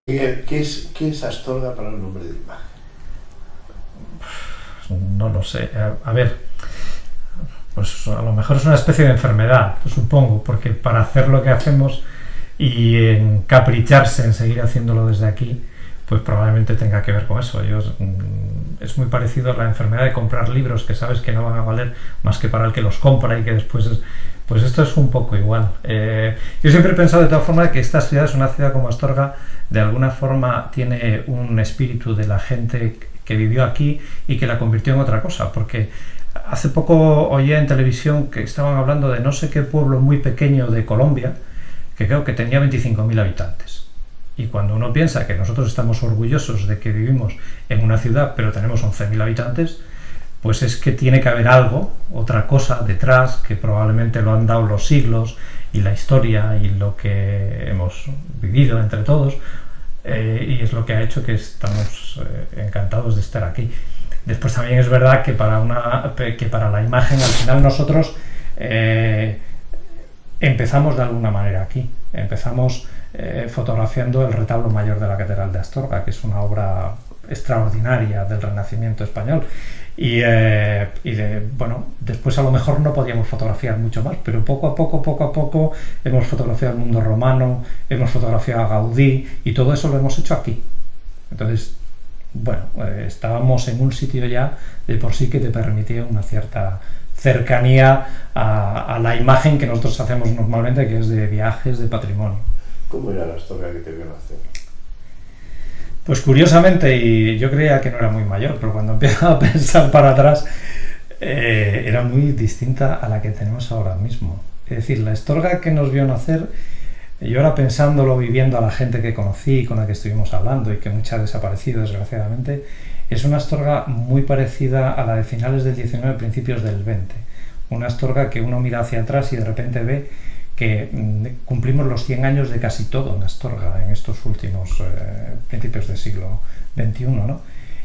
¿Qué es Astorga para un hombre de imagen? No lo sé. A ver, pues a lo mejor es una especie de enfermedad, supongo, porque para hacer lo que hacemos y encapricharse en seguir haciéndolo desde aquí, pues probablemente tenga que ver con eso. Es muy parecido a la enfermedad de comprar libros que sabes que no van a valer más que para el que los compra y que después pues esto es un poco igual. Yo siempre he pensado de todas formas que esta ciudad es una ciudad como Astorga, de alguna forma tiene un espíritu de la gente que vivió aquí y que la convirtió en otra cosa, porque hace poco oía en televisión que estaban hablando de no sé qué pueblo muy pequeño de Colombia, que creo que tenía 25.000 habitantes. Y cuando uno piensa que nosotros estamos orgullosos de que vivimos en una ciudad pero tenemos 11.000 habitantes, pues es que tiene que haber algo, otra cosa detrás, que probablemente lo han dado los siglos y la historia y lo que hemos vivido entre todos, y es lo que ha hecho que estamos encantados de estar aquí. Después también es verdad que para la imagen al final nosotros empezamos de alguna manera aquí. Empezamos fotografiando el retablo mayor de la Catedral de Astorga, que es una obra extraordinaria del Renacimiento español. Bueno, después a lo mejor no podíamos fotografiar mucho más, pero poco a poco hemos fotografiado el mundo romano, hemos fotografiado a Gaudí y todo eso lo hemos hecho aquí. Entonces, bueno, estábamos en un sitio ya de por sí que te permitía una cierta cercanía a la imagen que nosotros hacemos normalmente, que es de viajes, de patrimonio. ¿Cómo era la Astorga que te vio nacer? Pues curiosamente, y yo creía que no era muy mayor, pero cuando empiezo a pensar para atrás, era muy distinta a la que tenemos ahora mismo. Es decir, la Astorga que nos vio nacer, yo ahora pensándolo, viviendo a la gente que conocí, con la que estuvimos hablando y que mucha ha desaparecido desgraciadamente, es una Astorga muy parecida a la de finales del 19, principios del 20. Una Astorga que uno mira hacia atrás y de repente ve que cumplimos los 100 años de casi todo en Astorga en estos últimos principios del siglo XXI, ¿no?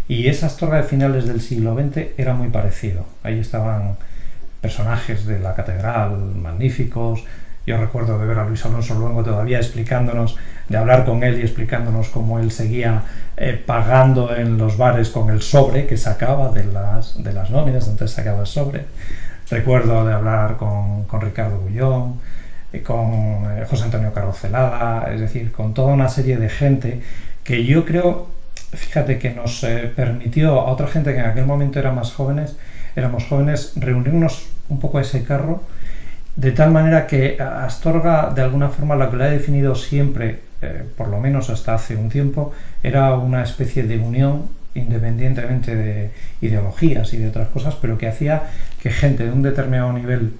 Y esa Astorga de finales del siglo XX era muy parecido. Ahí estaban personajes de la catedral magníficos. Yo recuerdo de ver a Luis Alonso Luengo todavía explicándonos, de hablar con él y explicándonos cómo él seguía pagando en los bares con el sobre que sacaba de las nóminas, entonces sacaba el sobre. Recuerdo de hablar con Ricardo Bullón, con José Antonio Carrocelada, es decir, con toda una serie de gente que yo creo, fíjate, que nos permitió a otra gente que en aquel momento éramos jóvenes, reunirnos un poco a ese carro, de tal manera que Astorga, de alguna forma, la que la he definido siempre, por lo menos hasta hace un tiempo, era una especie de unión, independientemente de ideologías y de otras cosas, pero que hacía que gente de un determinado nivel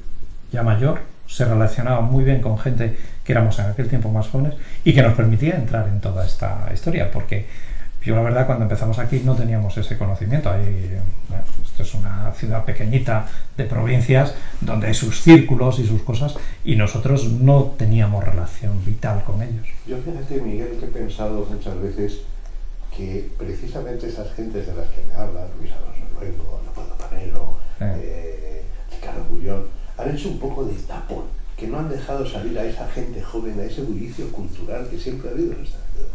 ya mayor se relacionaba muy bien con gente que éramos en aquel tiempo más jóvenes y que nos permitía entrar en toda esta historia, porque yo la verdad cuando empezamos aquí no teníamos ese conocimiento. Bueno, esto es una ciudad pequeñita de provincias donde hay sus círculos y sus cosas y nosotros no teníamos relación vital con ellos. Yo fíjate, Miguel, que he pensado muchas veces que precisamente esas gentes de las que me hablan, Luis Alonso Luengo, Leopoldo Panero, Ricardo Bullón, han hecho un poco de tapón, que no han dejado salir a esa gente joven, a ese bullicio cultural que siempre ha habido en esta ciudad.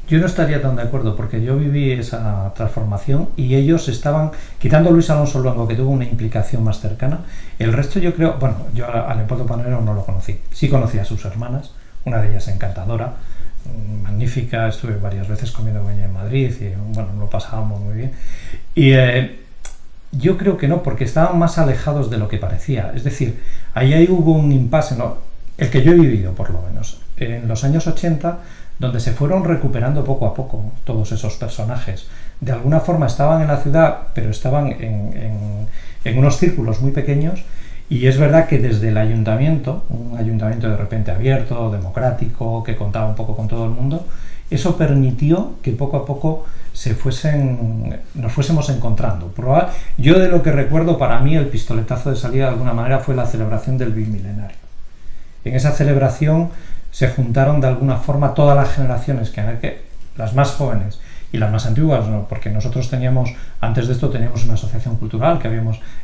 Yo no estaría tan de acuerdo, porque yo viví esa transformación y ellos estaban, quitando Luis Alonso Luengo, que tuvo una implicación más cercana, el resto yo creo, bueno, yo a Leopoldo Panero no lo conocí, sí conocí a sus hermanas, una de ellas encantadora, magnífica, estuve varias veces comiendo con ella en Madrid y bueno, lo pasábamos muy bien. Y yo creo que no, porque estaban más alejados de lo que parecía. Es decir, ahí hubo un impasse, ¿no? El que yo he vivido por lo menos, en los años 80, donde se fueron recuperando poco a poco todos esos personajes. De alguna forma estaban en la ciudad, pero estaban en unos círculos muy pequeños, y es verdad que desde el ayuntamiento, un ayuntamiento de repente abierto, democrático, que contaba un poco con todo el mundo, eso permitió que poco a poco nos fuésemos encontrando. Yo de lo que recuerdo, para mí el pistoletazo de salida de alguna manera fue la celebración del Bimilenario. En esa celebración se juntaron de alguna forma todas las generaciones, las más jóvenes, y las más antiguas, ¿no? Porque nosotros antes de esto teníamos una asociación cultural que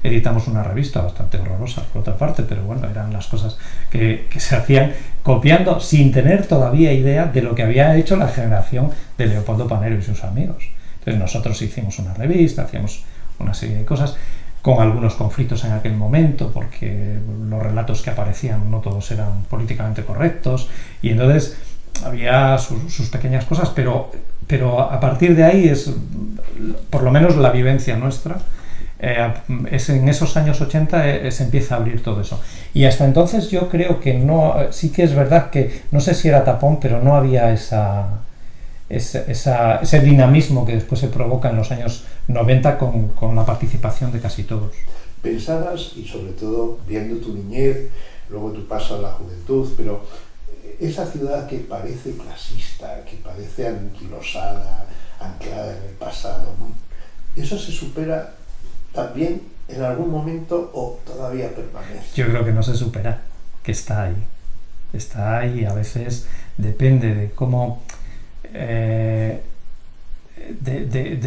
editamos una revista bastante horrorosa por otra parte, pero bueno, eran las cosas que se hacían copiando sin tener todavía idea de lo que había hecho la generación de Leopoldo Panero y sus amigos. Entonces nosotros hicimos una revista, hacíamos una serie de cosas con algunos conflictos en aquel momento, porque los relatos que aparecían no todos eran políticamente correctos, y entonces había sus pequeñas cosas, pero a partir de ahí es, por lo menos la vivencia nuestra, es en esos años 80 se empieza a abrir todo eso. Y hasta entonces yo creo que no, sí que es verdad que, no sé si era tapón, pero no había ese dinamismo que después se provoca en los años 90 con la participación de casi todos. Pensabas, y sobre todo viendo tu niñez, luego tu paso a la juventud, pero esa ciudad que parece clasista, que parece anquilosada, anclada en el pasado, ¿eso se supera también en algún momento o todavía permanece? Yo creo que no se supera, que está ahí. Está ahí, a veces depende de cómo... de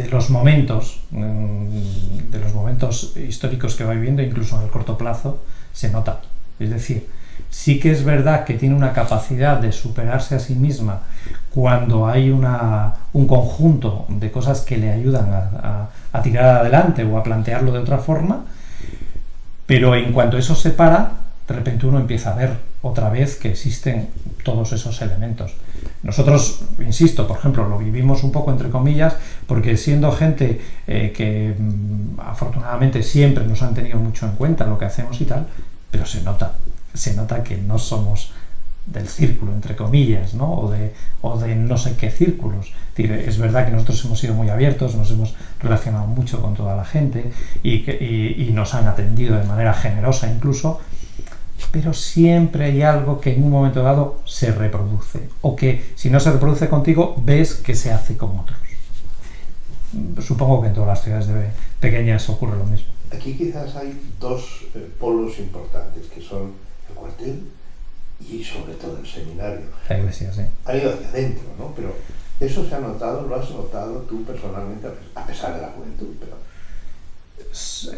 los momentos históricos que va viviendo, incluso en el corto plazo, se nota. Es decir, sí que es verdad que tiene una capacidad de superarse a sí misma cuando hay un conjunto de cosas que le ayudan a tirar adelante o a plantearlo de otra forma, pero en cuanto eso se para, de repente uno empieza a ver otra vez que existen todos esos elementos. Nosotros, insisto, por ejemplo, lo vivimos un poco entre comillas, porque siendo gente que afortunadamente siempre nos han tenido mucho en cuenta lo que hacemos y tal, pero se nota que no somos del círculo, entre comillas, ¿no? o de no sé qué círculos. Es verdad que nosotros hemos sido muy abiertos, nos hemos relacionado mucho con toda la gente y nos han atendido de manera generosa incluso, pero siempre hay algo que en un momento dado se reproduce, o que si no se reproduce contigo, ves que se hace con otros. Supongo que en todas las ciudades pequeñas ocurre lo mismo. Aquí quizás hay dos polos importantes, que son el cuartel y sobre todo el seminario. La iglesia, sí. Han ido hacia adentro, ¿no? Pero eso se ha notado, lo has notado tú personalmente, a pesar de la juventud. Pero...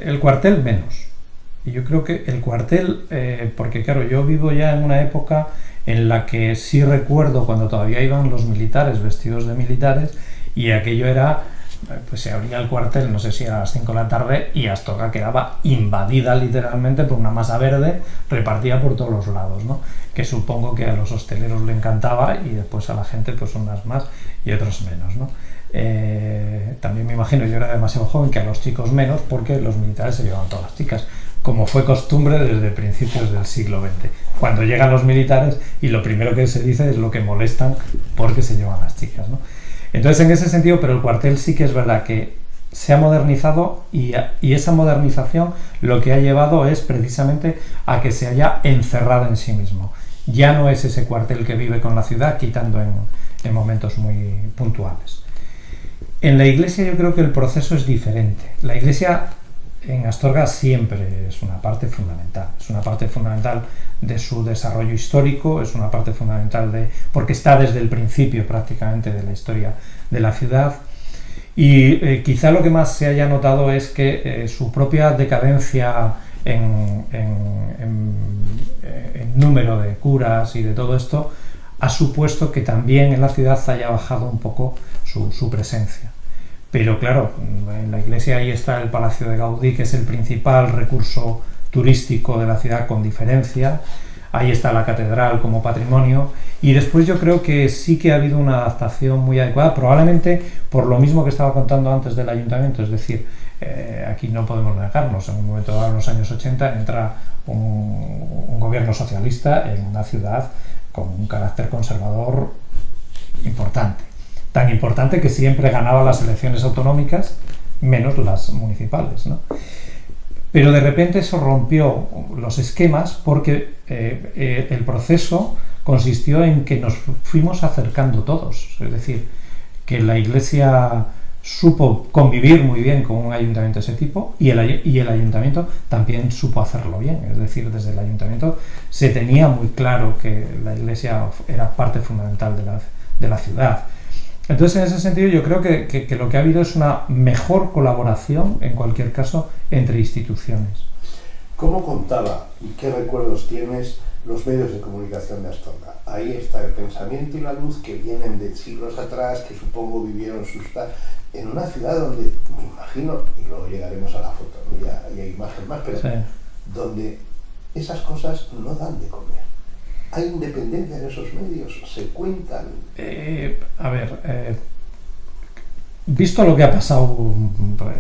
El cuartel menos. Y yo creo que el cuartel, porque claro, yo vivo ya en una época en la que sí recuerdo cuando todavía iban los militares vestidos de militares, y aquello era, pues se abría el cuartel, no sé si a las 5 de la tarde, y Astorga quedaba invadida literalmente por una masa verde repartida por todos los lados, ¿no? Que supongo que a los hosteleros le encantaba, y después a la gente pues unas más y otros menos, ¿no? También me imagino, yo era demasiado joven, que a los chicos menos, porque los militares se llevaban todas las chicas, como fue costumbre desde principios del siglo XX. Cuando llegan los militares, y lo primero que se dice es lo que molestan porque se llevan las chicas, ¿no? Entonces, en ese sentido, pero el cuartel sí que es verdad que se ha modernizado, y esa modernización lo que ha llevado es precisamente a que se haya encerrado en sí mismo. Ya no es ese cuartel que vive con la ciudad, quitando en momentos muy puntuales. En la iglesia yo creo que el proceso es diferente. La iglesia en Astorga siempre es una parte fundamental de su desarrollo histórico, es una parte fundamental porque está desde el principio prácticamente de la historia de la ciudad, y quizá lo que más se haya notado es que su propia decadencia en número de curas y de todo esto ha supuesto que también en la ciudad haya bajado un poco su presencia. Pero claro, en la iglesia ahí está el Palacio de Gaudí, que es el principal recurso turístico de la ciudad con diferencia. Ahí está la catedral como patrimonio, y después yo creo que sí que ha habido una adaptación muy adecuada, probablemente por lo mismo que estaba contando antes del ayuntamiento. Es decir, aquí no podemos negarnos, en un momento dado, en los años 80, entra un gobierno socialista en una ciudad con un carácter conservador importante. Tan importante que siempre ganaba las elecciones autonómicas, menos las municipales, ¿no? Pero de repente eso rompió los esquemas, porque el proceso consistió en que nos fuimos acercando todos. Es decir, que la iglesia supo convivir muy bien con un ayuntamiento de ese tipo, y el ayuntamiento también supo hacerlo bien. Es decir, desde el ayuntamiento se tenía muy claro que la iglesia era parte fundamental de la ciudad. Entonces, en ese sentido, yo creo que lo que ha habido es una mejor colaboración, en cualquier caso, entre instituciones. ¿Cómo contaba y qué recuerdos tienes los medios de comunicación de Astorga? Ahí está el pensamiento y la luz que vienen de siglos atrás, que supongo vivieron en una ciudad donde, me imagino, y luego llegaremos a la foto, ¿no? Ya hay imagen más, pero sí, donde esas cosas no dan de comer. ¿Hay independencia en esos medios? ¿Se cuentan? Visto lo que ha pasado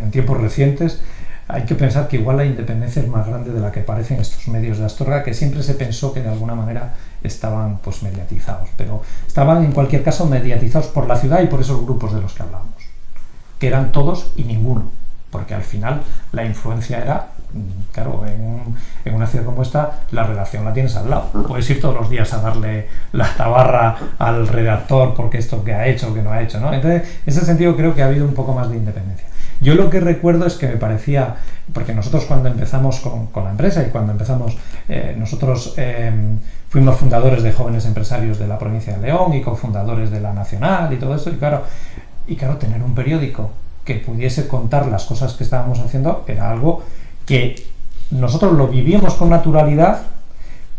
en tiempos recientes, hay que pensar que igual la independencia es más grande de la que parecen estos medios de Astorga, que siempre se pensó que de alguna manera estaban pues mediatizados, pero estaban en cualquier caso mediatizados por la ciudad y por esos grupos de los que hablamos, que eran todos y ninguno, porque al final la influencia era, claro, en una ciudad como esta la redacción la tienes al lado, puedes ir todos los días a darle la tabarra al redactor porque esto que ha hecho o que no ha hecho, ¿no? Entonces, en ese sentido creo que ha habido un poco más de independencia. Yo lo que recuerdo es que me parecía, porque nosotros cuando empezamos con la empresa y cuando empezamos, nosotros fuimos fundadores de Jóvenes Empresarios de la provincia de León y cofundadores de La Nacional y todo esto, y claro, tener un periódico que pudiese contar las cosas que estábamos haciendo era algo que nosotros lo vivíamos con naturalidad,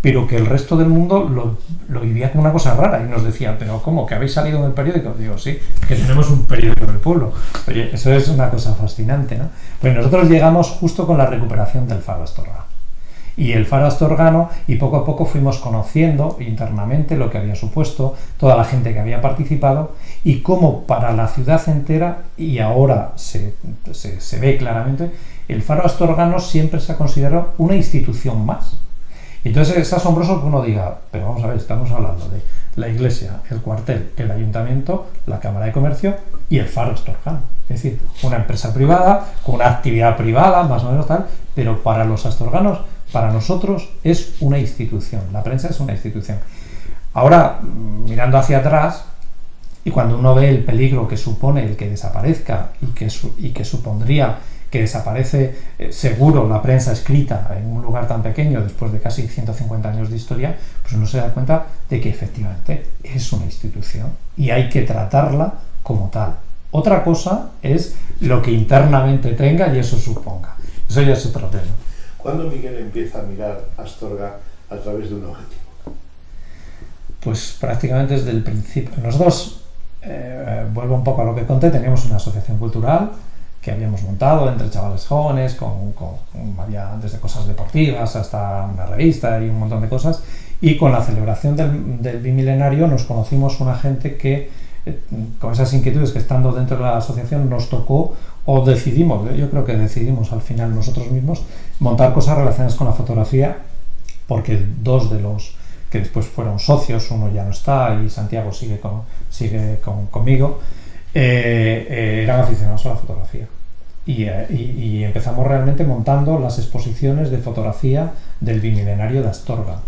pero que el resto del mundo lo vivía como una cosa rara y nos decía, pero ¿cómo? ¿Que habéis salido en el periódico? Digo, sí, que tenemos un periódico del pueblo. Oye, eso es una cosa fascinante, ¿no? Pues nosotros llegamos justo con la recuperación del Faro Astorga. Y el Faro Astorgano, y poco a poco fuimos conociendo internamente lo que había supuesto, toda la gente que había participado, y cómo para la ciudad entera, y ahora se ve claramente, el Faro Astorgano siempre se ha considerado una institución más. Entonces es asombroso que uno diga, pero vamos a ver, estamos hablando de la iglesia, el cuartel, el ayuntamiento, la Cámara de Comercio y el Faro Astorgano. Es decir, una empresa privada, con una actividad privada, más o menos tal, pero para los astorganos, para nosotros, es una institución. La prensa es una institución. Ahora, mirando hacia atrás, y cuando uno ve el peligro que supone el que desaparezca y que supondría que desaparece seguro la prensa escrita en un lugar tan pequeño después de casi 150 años de historia, pues uno se da cuenta de que efectivamente es una institución y hay que tratarla como tal. Otra cosa es lo que internamente tenga y eso suponga. Eso ya es otro tema. ¿Cuándo Miguel empieza a mirar Astorga a través de un objetivo? Pues prácticamente desde el principio. Nosotros, vuelvo un poco a lo que conté, teníamos una asociación cultural que habíamos montado entre chavales jóvenes, había desde cosas deportivas hasta una revista y un montón de cosas, y con la celebración del bimilenario nos conocimos una gente que, con esas inquietudes que estando dentro de la asociación nos tocó, o decidimos, yo creo que decidimos al final nosotros mismos, montar cosas relacionadas con la fotografía, porque dos de los que después fueron socios, uno ya no está y Santiago sigue conmigo, eran aficionados a la fotografía y empezamos realmente montando las exposiciones de fotografía del bimilenario de Astorga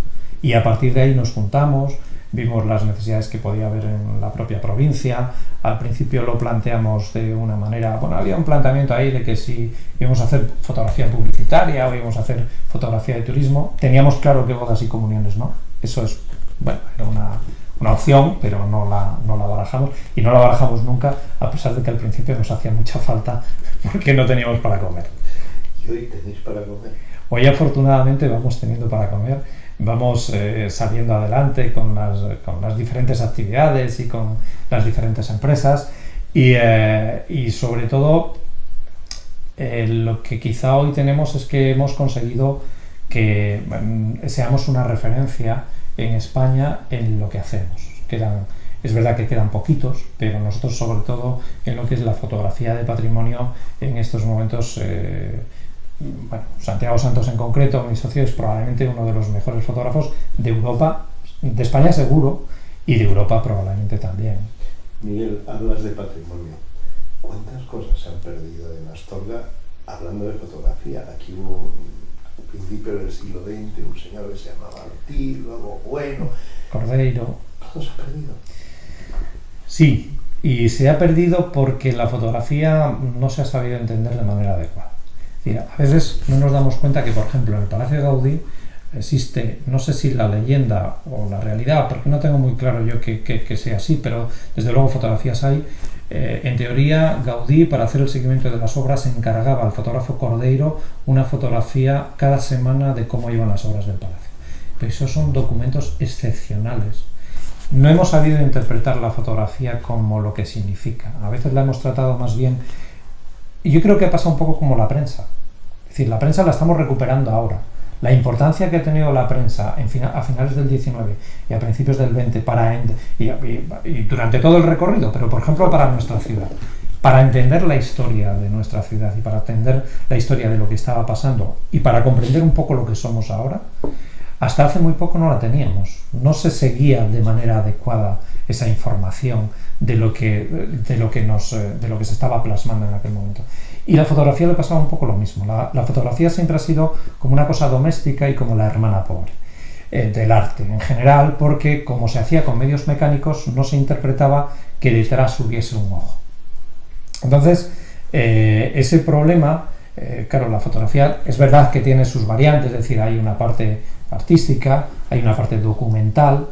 y a partir de ahí nos juntamos, vimos las necesidades que podía haber en la propia provincia. Al principio lo planteamos de una manera, había un planteamiento ahí de que si íbamos a hacer fotografía publicitaria o íbamos a hacer fotografía de turismo, teníamos claro que bodas y comuniones no, eso es, era una opción, pero no la barajamos y no la barajamos nunca, a pesar de que al principio nos hacía mucha falta porque no teníamos para comer. ¿Y hoy tenéis para comer? Hoy afortunadamente vamos teniendo para comer, vamos saliendo adelante con las diferentes actividades y con las diferentes empresas y sobre todo lo que quizá hoy tenemos es que hemos conseguido que seamos una referencia en España en lo que hacemos. Es verdad que quedan poquitos, pero nosotros sobre todo en lo que es la fotografía de patrimonio en estos momentos, Santiago Santos en concreto, mi socio, es probablemente uno de los mejores fotógrafos de Europa, de España seguro, y de Europa probablemente también. Miguel, hablas de patrimonio. ¿Cuántas cosas se han perdido en Astorga hablando de fotografía? Aquí hubo al principio del siglo XX un señor que se llamaba Ortiz, luego Bueno, Cordeiro. ¿Todo se ha perdido? Sí, y se ha perdido porque la fotografía no se ha sabido entender de manera adecuada. Es decir, a veces no nos damos cuenta que, por ejemplo, en el Palacio de Gaudí existe, no sé si la leyenda o la realidad, porque no tengo muy claro yo que sea así, pero desde luego fotografías hay. En teoría, Gaudí, para hacer el seguimiento de las obras, encargaba al fotógrafo Cordeiro una fotografía cada semana de cómo iban las obras del palacio. Pero esos son documentos excepcionales. No hemos sabido interpretar la fotografía como lo que significa. A veces la hemos tratado más bien, y yo creo que pasa un poco como la prensa. Es decir, la prensa la estamos recuperando ahora. La importancia que ha tenido la prensa a finales del 19 y a principios del 20 y durante todo el recorrido, pero por ejemplo para nuestra ciudad, para entender la historia de nuestra ciudad y para entender la historia de lo que estaba pasando y para comprender un poco lo que somos ahora, hasta hace muy poco no la teníamos. No se seguía de manera adecuada esa información de lo que se estaba plasmando en aquel momento. Y la fotografía le pasaba un poco lo mismo. La fotografía siempre ha sido como una cosa doméstica y como la hermana pobre del arte en general, porque como se hacía con medios mecánicos no se interpretaba que detrás hubiese un ojo. Entonces, ese problema, claro, la fotografía es verdad que tiene sus variantes, es decir, hay una parte artística, hay una parte documental.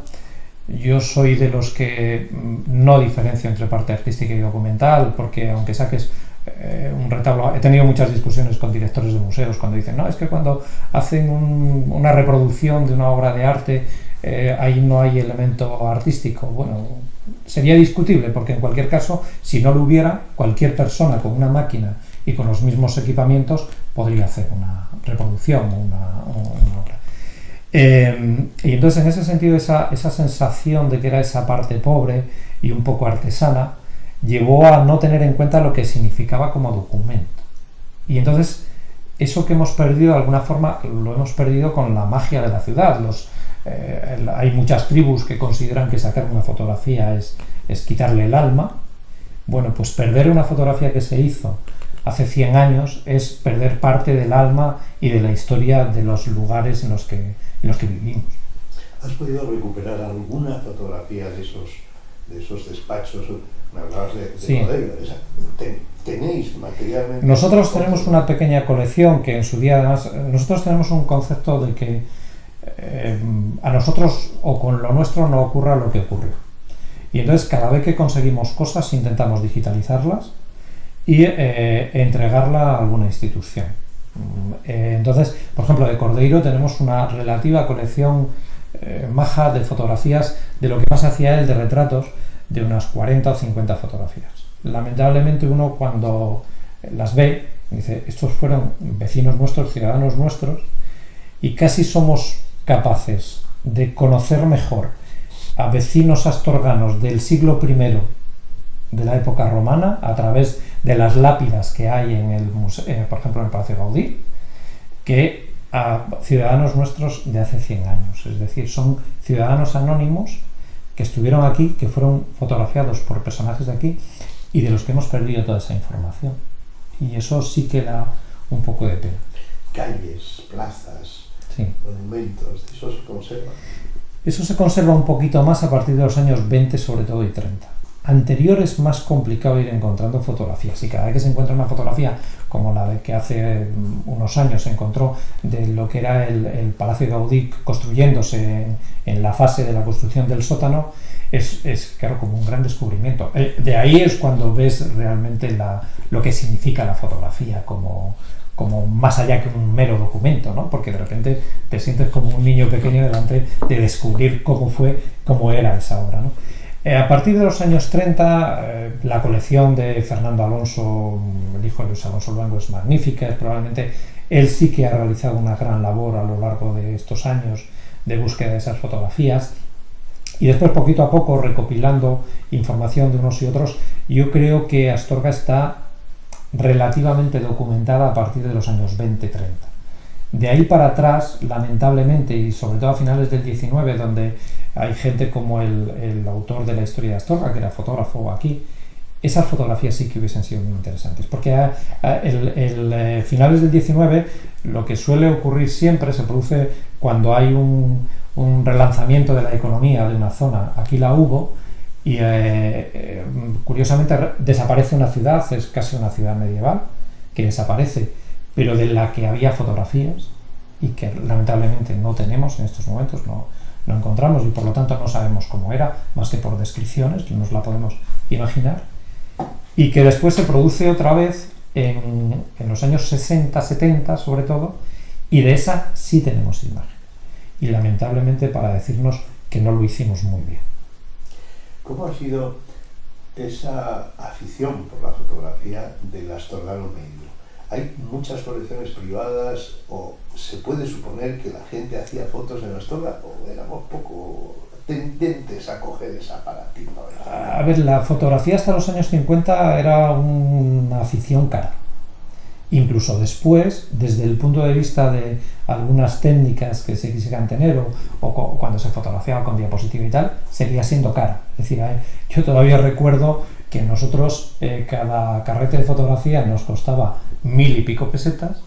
Yo soy de los que no diferencio entre parte artística y documental, porque aunque saques un retablo, he tenido muchas discusiones con directores de museos cuando dicen, no, es que cuando hacen una reproducción de una obra de arte, ahí no hay elemento artístico. Bueno, sería discutible, porque en cualquier caso, si no lo hubiera, cualquier persona con una máquina y con los mismos equipamientos podría hacer una reproducción o una obra. Y entonces en ese sentido esa sensación de que era esa parte pobre y un poco artesana llevó a no tener en cuenta lo que significaba como documento. Y entonces eso que hemos perdido de alguna forma lo hemos perdido con la magia de la ciudad. Hay muchas tribus que consideran que sacar una fotografía es quitarle el alma. Bueno, pues perder una fotografía que se hizo hace 100 años es perder parte del alma y de la historia de los lugares en los que vivimos. ¿Has podido recuperar alguna fotografía de esos despachos? Me hablabas de sí. ¿Tenéis materialmente? Nosotros tenemos una pequeña colección que en su día, además, nosotros tenemos un concepto de que a nosotros o con lo nuestro no ocurra lo que ocurrió. Y entonces cada vez que conseguimos cosas intentamos digitalizarlas y entregarla a alguna institución. Entonces, por ejemplo, de Cordeiro tenemos una relativa colección maja de fotografías de lo que más hacía él de retratos, de unas 40 o 50 fotografías. Lamentablemente uno cuando las ve dice, estos fueron vecinos nuestros, ciudadanos nuestros, y casi somos capaces de conocer mejor a vecinos astorganos del siglo I de la época romana a través de las lápidas que hay en el museo, por ejemplo en el Palacio Gaudí, que a ciudadanos nuestros de hace 100 años. Es decir, son ciudadanos anónimos que estuvieron aquí, que fueron fotografiados por personajes de aquí y de los que hemos perdido toda esa información. Y eso sí que da un poco de pena. Calles, plazas, sí. Monumentos, ¿eso se conserva? Eso se conserva un poquito más a partir de los años 20 sobre todo y 30. Anterior es más complicado ir encontrando fotografías y cada vez que se encuentra una fotografía como la de que hace unos años se encontró de lo que era el Palacio Gaudí construyéndose en la fase de la construcción del sótano, es claro como un gran descubrimiento. De ahí es cuando ves realmente lo que significa la fotografía como más allá que un mero documento, ¿no? Porque de repente te sientes como un niño pequeño delante de descubrir cómo era esa obra, ¿no? A partir de los años 30, la colección de Fernando Alonso, el hijo de Luis Alonso Luengo, es magnífica. Probablemente él sí que ha realizado una gran labor a lo largo de estos años de búsqueda de esas fotografías. Y después, poquito a poco, recopilando información de unos y otros, yo creo que Astorga está relativamente documentada a partir de los años 20-30. De ahí para atrás, lamentablemente, y sobre todo a finales del 19, donde hay gente como el autor de la historia de Astorga, que era fotógrafo aquí, esas fotografías sí que hubiesen sido muy interesantes, porque a finales del 19 lo que suele ocurrir siempre se produce cuando hay un relanzamiento de la economía de una zona. Aquí la hubo y curiosamente desaparece una ciudad, es casi una ciudad medieval que desaparece, pero de la que había fotografías y que lamentablemente no tenemos en estos momentos, no encontramos y por lo tanto no sabemos cómo era, más que por descripciones, que nos la podemos imaginar, y que después se produce otra vez en los años 60, 70 sobre todo, y de esa sí tenemos imagen. Y lamentablemente para decirnos que no lo hicimos muy bien. ¿Cómo ha sido esa afición por la fotografía del Astorga Medio? ¿Hay muchas colecciones privadas o se puede suponer que la gente hacía fotos en Astorga o éramos poco tendentes a coger esa aparatito? A ver, la fotografía hasta los años 50 era una afición cara. Incluso después, desde el punto de vista de algunas técnicas que se quisieran tener o cuando se fotografiaba con diapositiva y tal, seguía siendo cara. Es decir, yo todavía recuerdo que nosotros cada carrete de fotografía nos costaba 1000 y pico pesetas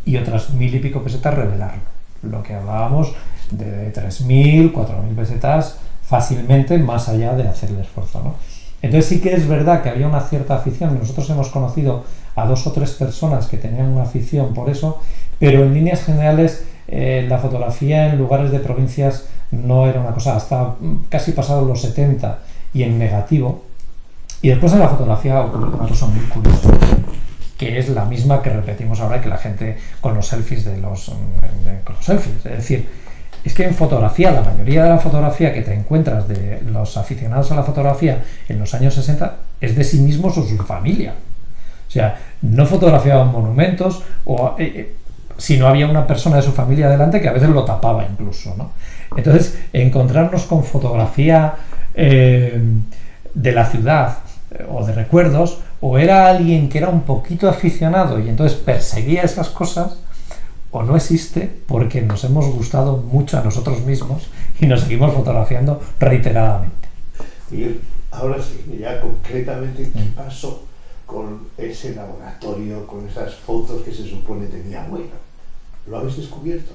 y otras 1000 y pico pesetas revelarlo. Lo que hablábamos de 3000, 4000 pesetas fácilmente, más allá de hacer el esfuerzo, ¿no? Entonces sí que es verdad que había una cierta afición. Nosotros hemos conocido a 2 o 3 personas que tenían una afición por eso, pero en líneas generales la fotografía en lugares de provincias no era una cosa, hasta casi pasados los 70 y en negativo. Y después en la fotografía ocurre una cosa muy curiosa, que es la misma que repetimos ahora que la gente con los selfies con los selfies. Es decir, es que en fotografía, la mayoría de la fotografía que te encuentras de los aficionados a la fotografía en los años 60 es de sí mismos o su familia. O sea, no fotografiaban monumentos o si no había una persona de su familia delante que a veces lo tapaba incluso, ¿no? Entonces, encontrarnos con fotografía de la ciudad o de recuerdos, o era alguien que era un poquito aficionado y entonces perseguía esas cosas, o no existe porque nos hemos gustado mucho a nosotros mismos y nos seguimos fotografiando reiteradamente. Miguel, ahora sí, ya concretamente, ¿qué pasó con ese laboratorio, con esas fotos que se supone tenía bueno? ¿Lo habéis descubierto?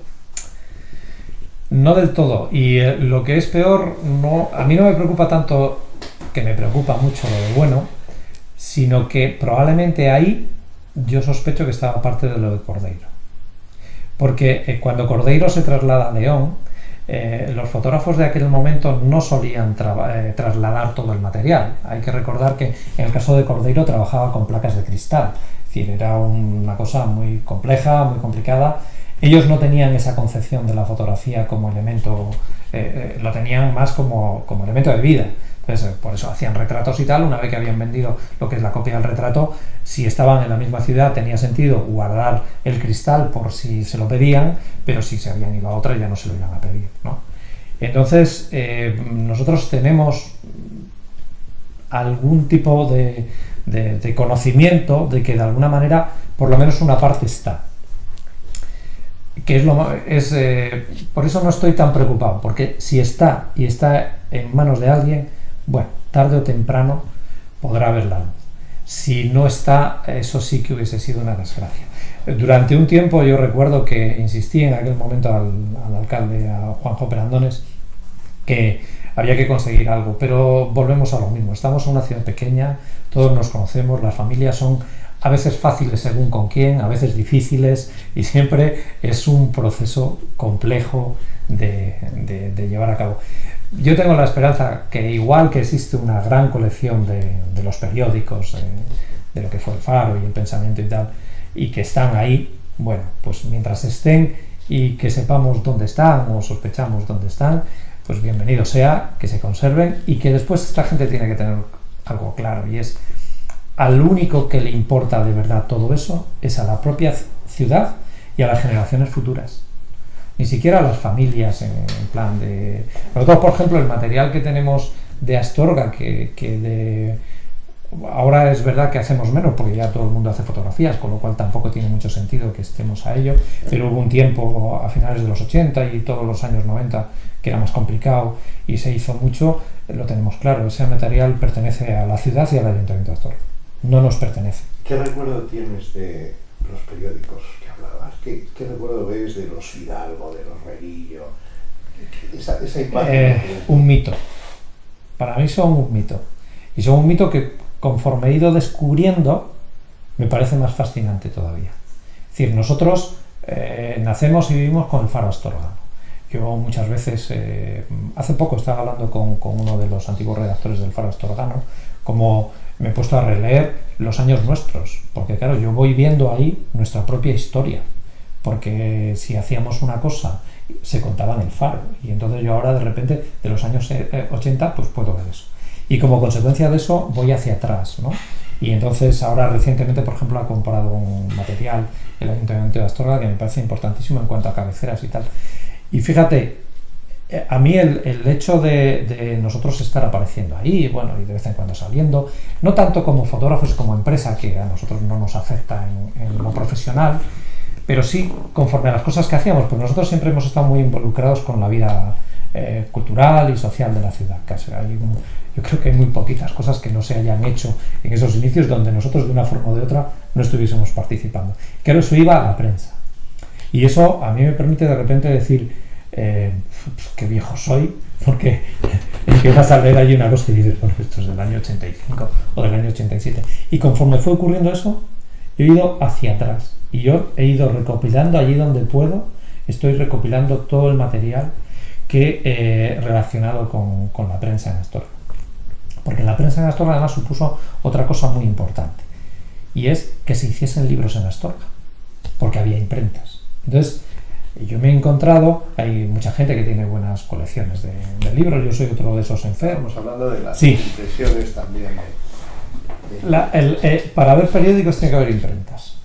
No del todo, y lo que es peor, a mí no me preocupa tanto, que me preocupa mucho lo de bueno, sino que probablemente ahí yo sospecho que estaba parte de lo de Cordeiro. Porque cuando Cordeiro se traslada a León, los fotógrafos de aquel momento no solían trasladar todo el material. Hay que recordar que en el caso de Cordeiro trabajaba con placas de cristal, es decir, era una cosa muy compleja, muy complicada. Ellos no tenían esa concepción de la fotografía como elemento, lo tenían más como elemento de vida. Entonces, por eso hacían retratos y tal. Una vez que habían vendido lo que es la copia del retrato, si estaban en la misma ciudad tenía sentido guardar el cristal por si se lo pedían, pero si se habían ido a otra ya no se lo iban a pedir, ¿no? Entonces, nosotros tenemos algún tipo de conocimiento de que de alguna manera por lo menos una parte está. Por eso no estoy tan preocupado, porque si está y está en manos de alguien, bueno, tarde o temprano podrá ver la luz. Si no está, eso sí que hubiese sido una desgracia. Durante un tiempo yo recuerdo que insistí en aquel momento al alcalde, a Juanjo Perandones, que había que conseguir algo, pero volvemos a lo mismo. Estamos en una ciudad pequeña, todos nos conocemos, las familias son a veces fáciles según con quién, a veces difíciles, y siempre es un proceso complejo de llevar a cabo. Yo tengo la esperanza que, igual que existe una gran colección de los periódicos, de lo que fue el Faro y el Pensamiento y tal, y que están ahí, bueno, pues mientras estén y que sepamos dónde están o sospechamos dónde están, pues bienvenido sea, que se conserven, y que después esta gente tiene que tener algo claro, y es: al único que le importa de verdad todo eso es a la propia ciudad y a las generaciones futuras. Ni siquiera a las familias en plan de... Nosotros, por ejemplo, el material que tenemos de Astorga, ahora es verdad que hacemos menos porque ya todo el mundo hace fotografías, con lo cual tampoco tiene mucho sentido que estemos a ello, pero hubo un tiempo a finales de los 80 y todos los años 90 que era más complicado y se hizo mucho. Lo tenemos claro, ese material pertenece a la ciudad y al Ayuntamiento de Astorga, no nos pertenece. ¿Qué recuerdo tienes de los periódicos que hablabas? ¿Qué recuerdo ves de los Fidalgo, de los Reguillo? Esa imagen. Un mito. Para mí son un mito. Y son un mito que, conforme he ido descubriendo, me parece más fascinante todavía. Es decir, nosotros nacemos y vivimos con el Faro Astorga. Yo muchas veces, hace poco estaba hablando con uno de los antiguos redactores del Faro Astorgano, como me he puesto a releer los años nuestros, porque claro, yo voy viendo ahí nuestra propia historia, porque si hacíamos una cosa se contaba en el Faro, y entonces yo ahora de repente de los años 80 pues puedo ver eso, y como consecuencia de eso voy hacia atrás, ¿no? Y entonces ahora recientemente, por ejemplo, ha comprado un material el Ayuntamiento de Astorga que me parece importantísimo en cuanto a cabeceras y tal. Y fíjate, a mí el hecho de nosotros estar apareciendo ahí, bueno, y de vez en cuando saliendo, no tanto como fotógrafos como empresa, que a nosotros no nos afecta en lo profesional, pero sí conforme a las cosas que hacíamos, pues nosotros siempre hemos estado muy involucrados con la vida cultural y social de la ciudad. Yo creo que hay muy poquitas cosas que no se hayan hecho en esos inicios donde nosotros de una forma o de otra no estuviésemos participando. Claro, eso iba a la prensa. Y eso a mí me permite de repente decir, qué viejo soy, porque empiezas a leer ahí una cosa y dices, bueno, esto es del año 85 o del año 87. Y conforme fue ocurriendo eso, yo he ido hacia atrás. Y yo he ido recopilando allí donde puedo, estoy recopilando todo el material que relacionado con la prensa en Astorga. Porque la prensa en Astorga además supuso otra cosa muy importante, y es que se hiciesen libros en Astorga, porque había imprentas. Entonces, yo me he encontrado, hay mucha gente que tiene buenas colecciones de libros, yo soy otro de esos enfermos. Estamos hablando de las sí. impresiones también. Para ver periódicos tiene que haber imprentas.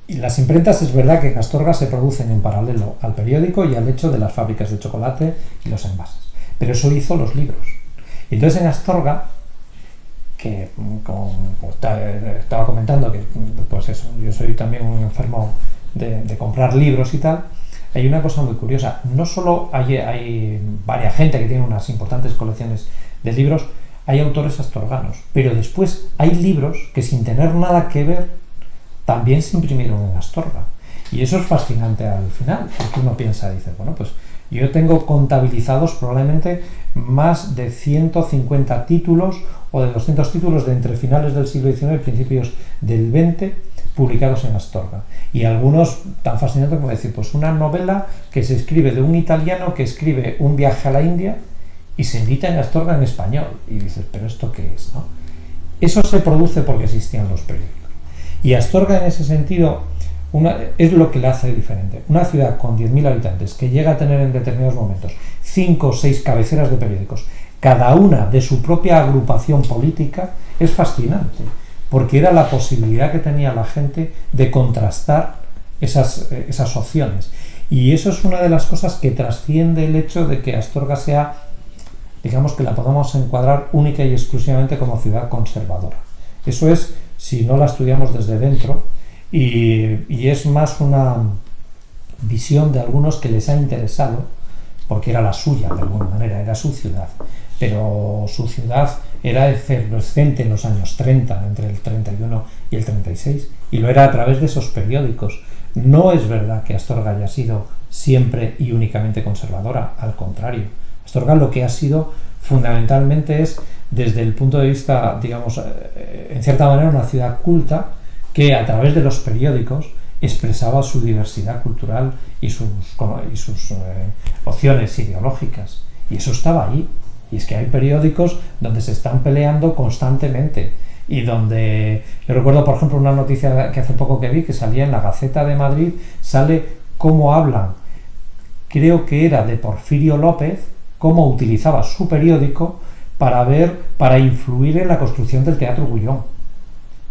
Y las imprentas es verdad que en Astorga se producen en paralelo al periódico y al hecho de las fábricas de chocolate y los envases. Pero eso hizo los libros. Y entonces en Astorga, que como estaba comentando, que pues eso, yo soy también un enfermo de comprar libros y tal, hay una cosa muy curiosa. No solo hay varias gente que tiene unas importantes colecciones de libros, hay autores astorganos, pero después hay libros que sin tener nada que ver también se imprimieron en Astorga. Y eso es fascinante al final, porque uno piensa, dice, bueno, pues yo tengo contabilizados probablemente más de 150 títulos o de 200 títulos de entre finales del siglo XIX y principios del XX publicados en Astorga. Y algunos tan fascinantes como decir, pues una novela que se escribe de un italiano que escribe un viaje a la India y se edita en Astorga en español. Y dices, ¿pero esto qué es, no? Eso se produce porque existían los periódicos. Y Astorga en ese sentido es lo que la hace diferente. Una ciudad con 10.000 habitantes que llega a tener en determinados momentos 5 o 6 cabeceras de periódicos, cada una de su propia agrupación política, es fascinante, porque era la posibilidad que tenía la gente de contrastar esas opciones. Y eso es una de las cosas que trasciende el hecho de que Astorga sea, digamos, que la podamos encuadrar única y exclusivamente como ciudad conservadora. Eso es, si no la estudiamos desde dentro, y es más una visión de algunos que les ha interesado, porque era la suya de alguna manera, era su ciudad, pero su ciudad era efervescente en los años 30, entre el 31 y el 36, y lo era a través de esos periódicos. No es verdad que Astorga haya sido siempre y únicamente conservadora, al contrario. Astorga lo que ha sido fundamentalmente es, desde el punto de vista, digamos, en cierta manera una ciudad culta, que a través de los periódicos expresaba su diversidad cultural y sus opciones ideológicas. Y eso estaba ahí. Y es que hay periódicos donde se están peleando constantemente. Y donde, yo recuerdo por ejemplo una noticia que hace poco que vi, que salía en la Gaceta de Madrid, sale cómo hablan, creo que era de Porfirio López, cómo utilizaba su periódico para influir en la construcción del Teatro Gullón.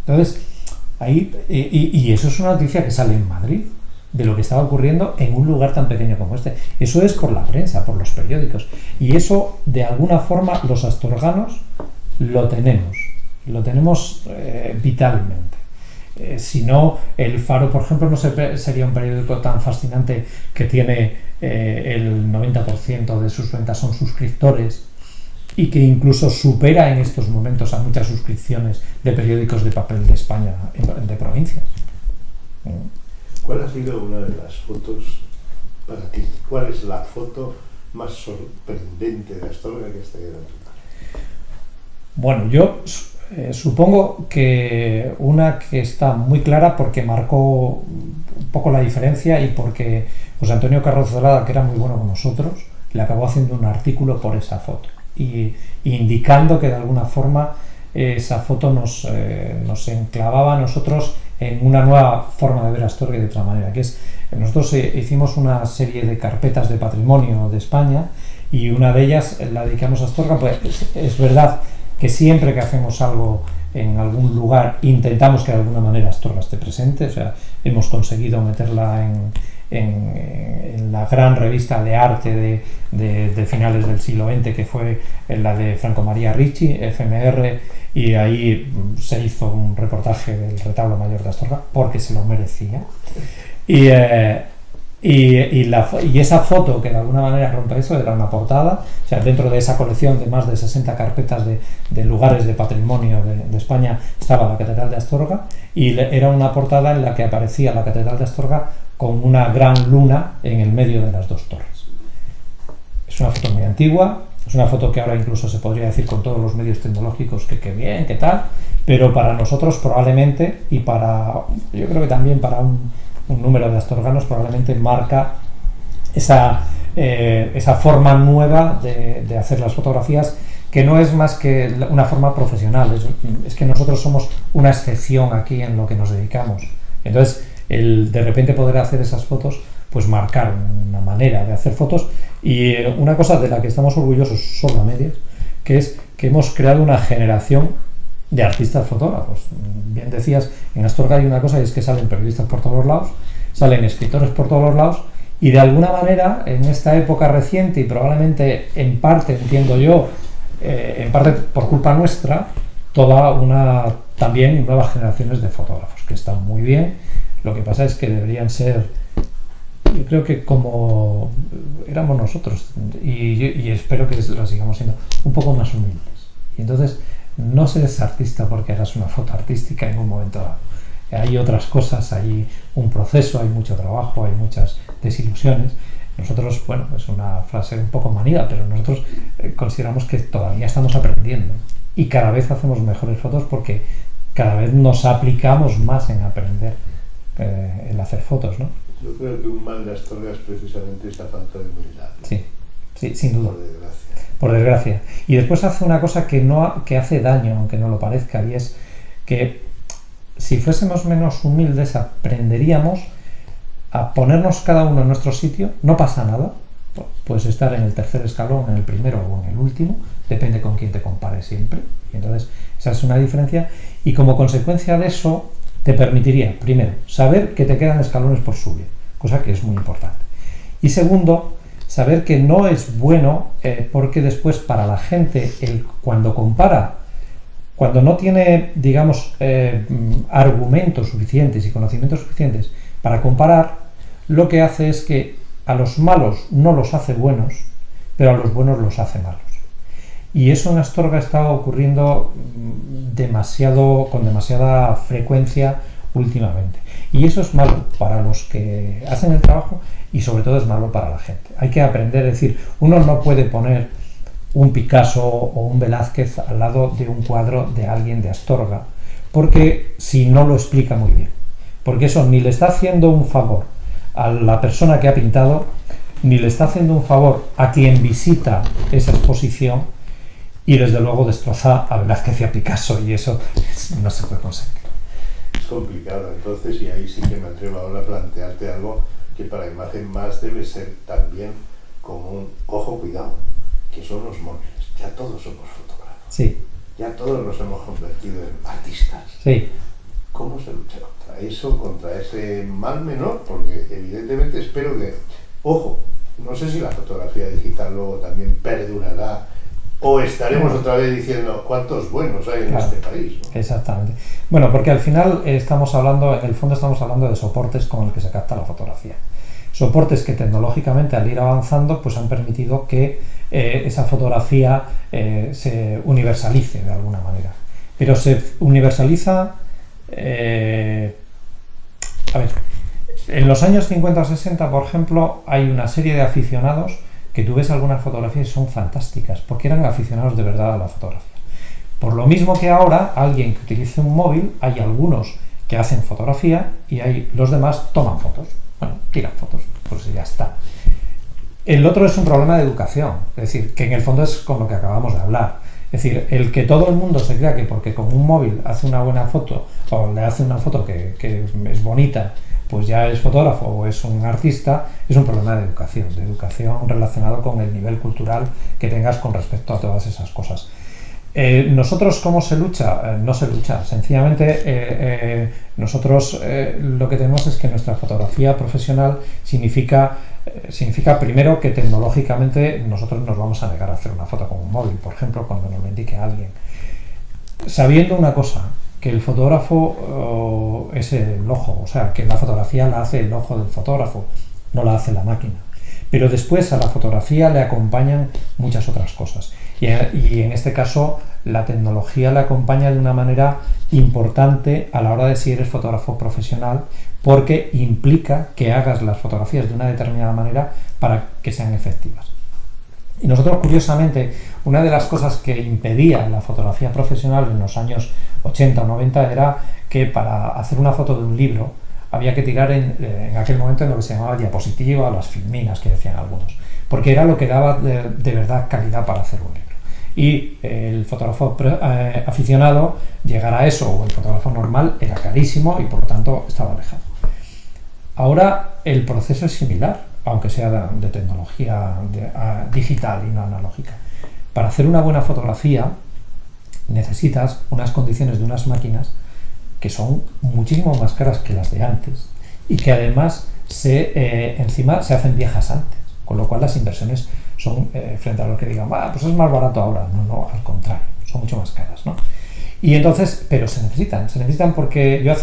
Entonces, ahí, y eso es una noticia que sale en Madrid, de lo que estaba ocurriendo en un lugar tan pequeño como este. Eso es por la prensa, por los periódicos. Y eso, de alguna forma, los astorganos lo tenemos vitalmente. Si no, el Faro, por ejemplo, no sería un periódico tan fascinante, que tiene el 90% de sus ventas son suscriptores, y que incluso supera en estos momentos a muchas suscripciones de periódicos de papel de España, de provincias. ¿Cuál ha sido una de las fotos para ti? ¿Cuál es la foto más sorprendente de Astorga que esté en tu casa? Bueno, yo supongo que una que está muy clara porque marcó poco la diferencia y porque José Antonio Carrozelada, que era muy bueno con nosotros, le acabó haciendo un artículo por esa foto y indicando que de alguna forma esa foto nos enclavaba a nosotros en una nueva forma de ver Astorga y de otra manera, que es, nosotros hicimos una serie de carpetas de patrimonio de España y una de ellas la dedicamos a Astorga. Pues es verdad que siempre que hacemos algo en algún lugar intentamos que de alguna manera Astorga esté presente, o sea, hemos conseguido meterla en la gran revista de arte de finales del siglo XX, que fue la de Franco María Ricci, FMR, y ahí se hizo un reportaje del retablo mayor de Astorga porque se lo merecía. Y esa foto que de alguna manera rompe eso era una portada, o sea, dentro de esa colección de más de 60 carpetas de lugares de patrimonio de España estaba la Catedral de Astorga, y era una portada en la que aparecía la Catedral de Astorga con una gran luna en el medio de las dos torres. Es una foto muy antigua, es una foto que ahora incluso se podría decir con todos los medios tecnológicos que bien, que tal, pero para nosotros probablemente, y yo creo que también para un número de astorganos, probablemente marca esa forma nueva de hacer las fotografías, que no es más que una forma profesional, es que nosotros somos una excepción aquí en lo que nos dedicamos. Entonces, el de repente poder hacer esas fotos, pues marcar una manera de hacer fotos, y una cosa de la que estamos orgullosos solo a medias, que es que hemos creado una generación de artistas fotógrafos. Bien decías, en Astorga hay una cosa, y es que salen periodistas por todos los lados, salen escritores por todos los lados, y de alguna manera en esta época reciente, y probablemente en parte, entiendo yo, en parte por culpa nuestra, también nuevas generaciones de fotógrafos, que están muy bien. Lo que pasa es que deberían ser, yo creo que como éramos nosotros, y espero que lo sigamos siendo, un poco más humildes. Y entonces, no seas artista porque hagas una foto artística en un momento dado. Hay otras cosas, hay un proceso, hay mucho trabajo, hay muchas desilusiones. Nosotros, bueno, es una frase un poco manida, pero nosotros consideramos que todavía estamos aprendiendo y cada vez hacemos mejores fotos porque cada vez nos aplicamos más en aprender el hacer fotos, ¿no? Yo creo que un mal de Astorga es precisamente esta falta de humildad, ¿no? Sí, sin duda. Por desgracia. Y después hace una cosa que hace daño, aunque no lo parezca, y es que si fuésemos menos humildes aprenderíamos a ponernos cada uno en nuestro sitio. No pasa nada, puedes estar en el tercer escalón, en el primero o en el último, depende con quién te compares siempre, y entonces esa es una diferencia, y como consecuencia de eso te permitiría, primero, saber que te quedan escalones por subir, cosa que es muy importante, y segundo, saber que no es bueno, porque después para la gente, cuando compara, cuando no tiene, digamos, argumentos suficientes y conocimientos suficientes para comparar, lo que hace es que a los malos no los hace buenos, pero a los buenos los hace malos. Y eso en Astorga está ocurriendo con demasiada frecuencia últimamente. Y eso es malo para los que hacen el trabajo y sobre todo es malo para la gente. Hay que aprender, es decir, uno no puede poner un Picasso o un Velázquez al lado de un cuadro de alguien de Astorga, porque si no lo explica muy bien. Porque eso ni le está haciendo un favor a la persona que ha pintado, ni le está haciendo un favor a quien visita esa exposición, y desde luego destroza a Velázquez y a Picasso, y eso no se puede conseguir. Es complicado, entonces, y ahí sí que me atrevo ahora a plantearte algo que para Imagen Más debe ser también como un ojo, cuidado, que son los móviles. Ya todos somos fotógrafos. Sí. Ya todos nos hemos convertido en artistas. Sí. ¿Cómo se lucha contra eso, contra ese mal menor? Porque evidentemente espero que, ojo, no sé si la fotografía digital luego también perdurará o estaremos otra vez diciendo cuántos buenos hay en este país, ¿no? Exactamente. Bueno, porque al final en el fondo estamos hablando de soportes con el que se capta la fotografía. Soportes que tecnológicamente al ir avanzando pues han permitido que esa fotografía se universalice de alguna manera. Pero se universaliza, en los años 50 o 60, por ejemplo, hay una serie de aficionados que tú ves algunas fotografías y son fantásticas, porque eran aficionados de verdad a la fotografía. Por lo mismo que ahora, alguien que utilice un móvil, hay algunos que hacen fotografía y los demás toman fotos. Bueno, tiran fotos, pues ya está. El otro es un problema de educación, es decir, que en el fondo es con lo que acabamos de hablar. Es decir, el que todo el mundo se crea que porque con un móvil hace una buena foto o le hace una foto que es bonita, pues ya es fotógrafo o es un artista, es un problema de educación relacionado con el nivel cultural que tengas con respecto a todas esas cosas. Nosotros, ¿cómo se lucha? No se lucha, sencillamente nosotros lo que tenemos es que nuestra fotografía profesional significa primero que tecnológicamente nosotros nos vamos a negar a hacer una foto con un móvil, por ejemplo, cuando nos lo indique alguien, sabiendo una cosa, que el fotógrafo es el ojo, o sea, que la fotografía la hace el ojo del fotógrafo, no la hace la máquina. Pero después a la fotografía le acompañan muchas otras cosas. Y en este caso la tecnología le acompaña de una manera importante a la hora de si eres fotógrafo profesional, porque implica que hagas las fotografías de una determinada manera para que sean efectivas. Y nosotros, curiosamente, una de las cosas que impedía la fotografía profesional en los años 80 o 90 era que para hacer una foto de un libro había que tirar en aquel momento en lo que se llamaba diapositiva, las filminas que decían algunos, porque era lo que daba de verdad calidad para hacer un libro. Y el fotógrafo aficionado, llegar a eso, o el fotógrafo normal, era carísimo y por lo tanto estaba alejado. Ahora el proceso es similar, aunque sea de tecnología digital y no analógica. Para hacer una buena fotografía necesitas unas condiciones de unas máquinas que son muchísimo más caras que las de antes y que además encima se hacen viejas antes, con lo cual las inversiones son, frente a lo que digan, pues es más barato ahora, no, al contrario, son mucho más caras, ¿no? Y entonces, pero se necesitan porque yo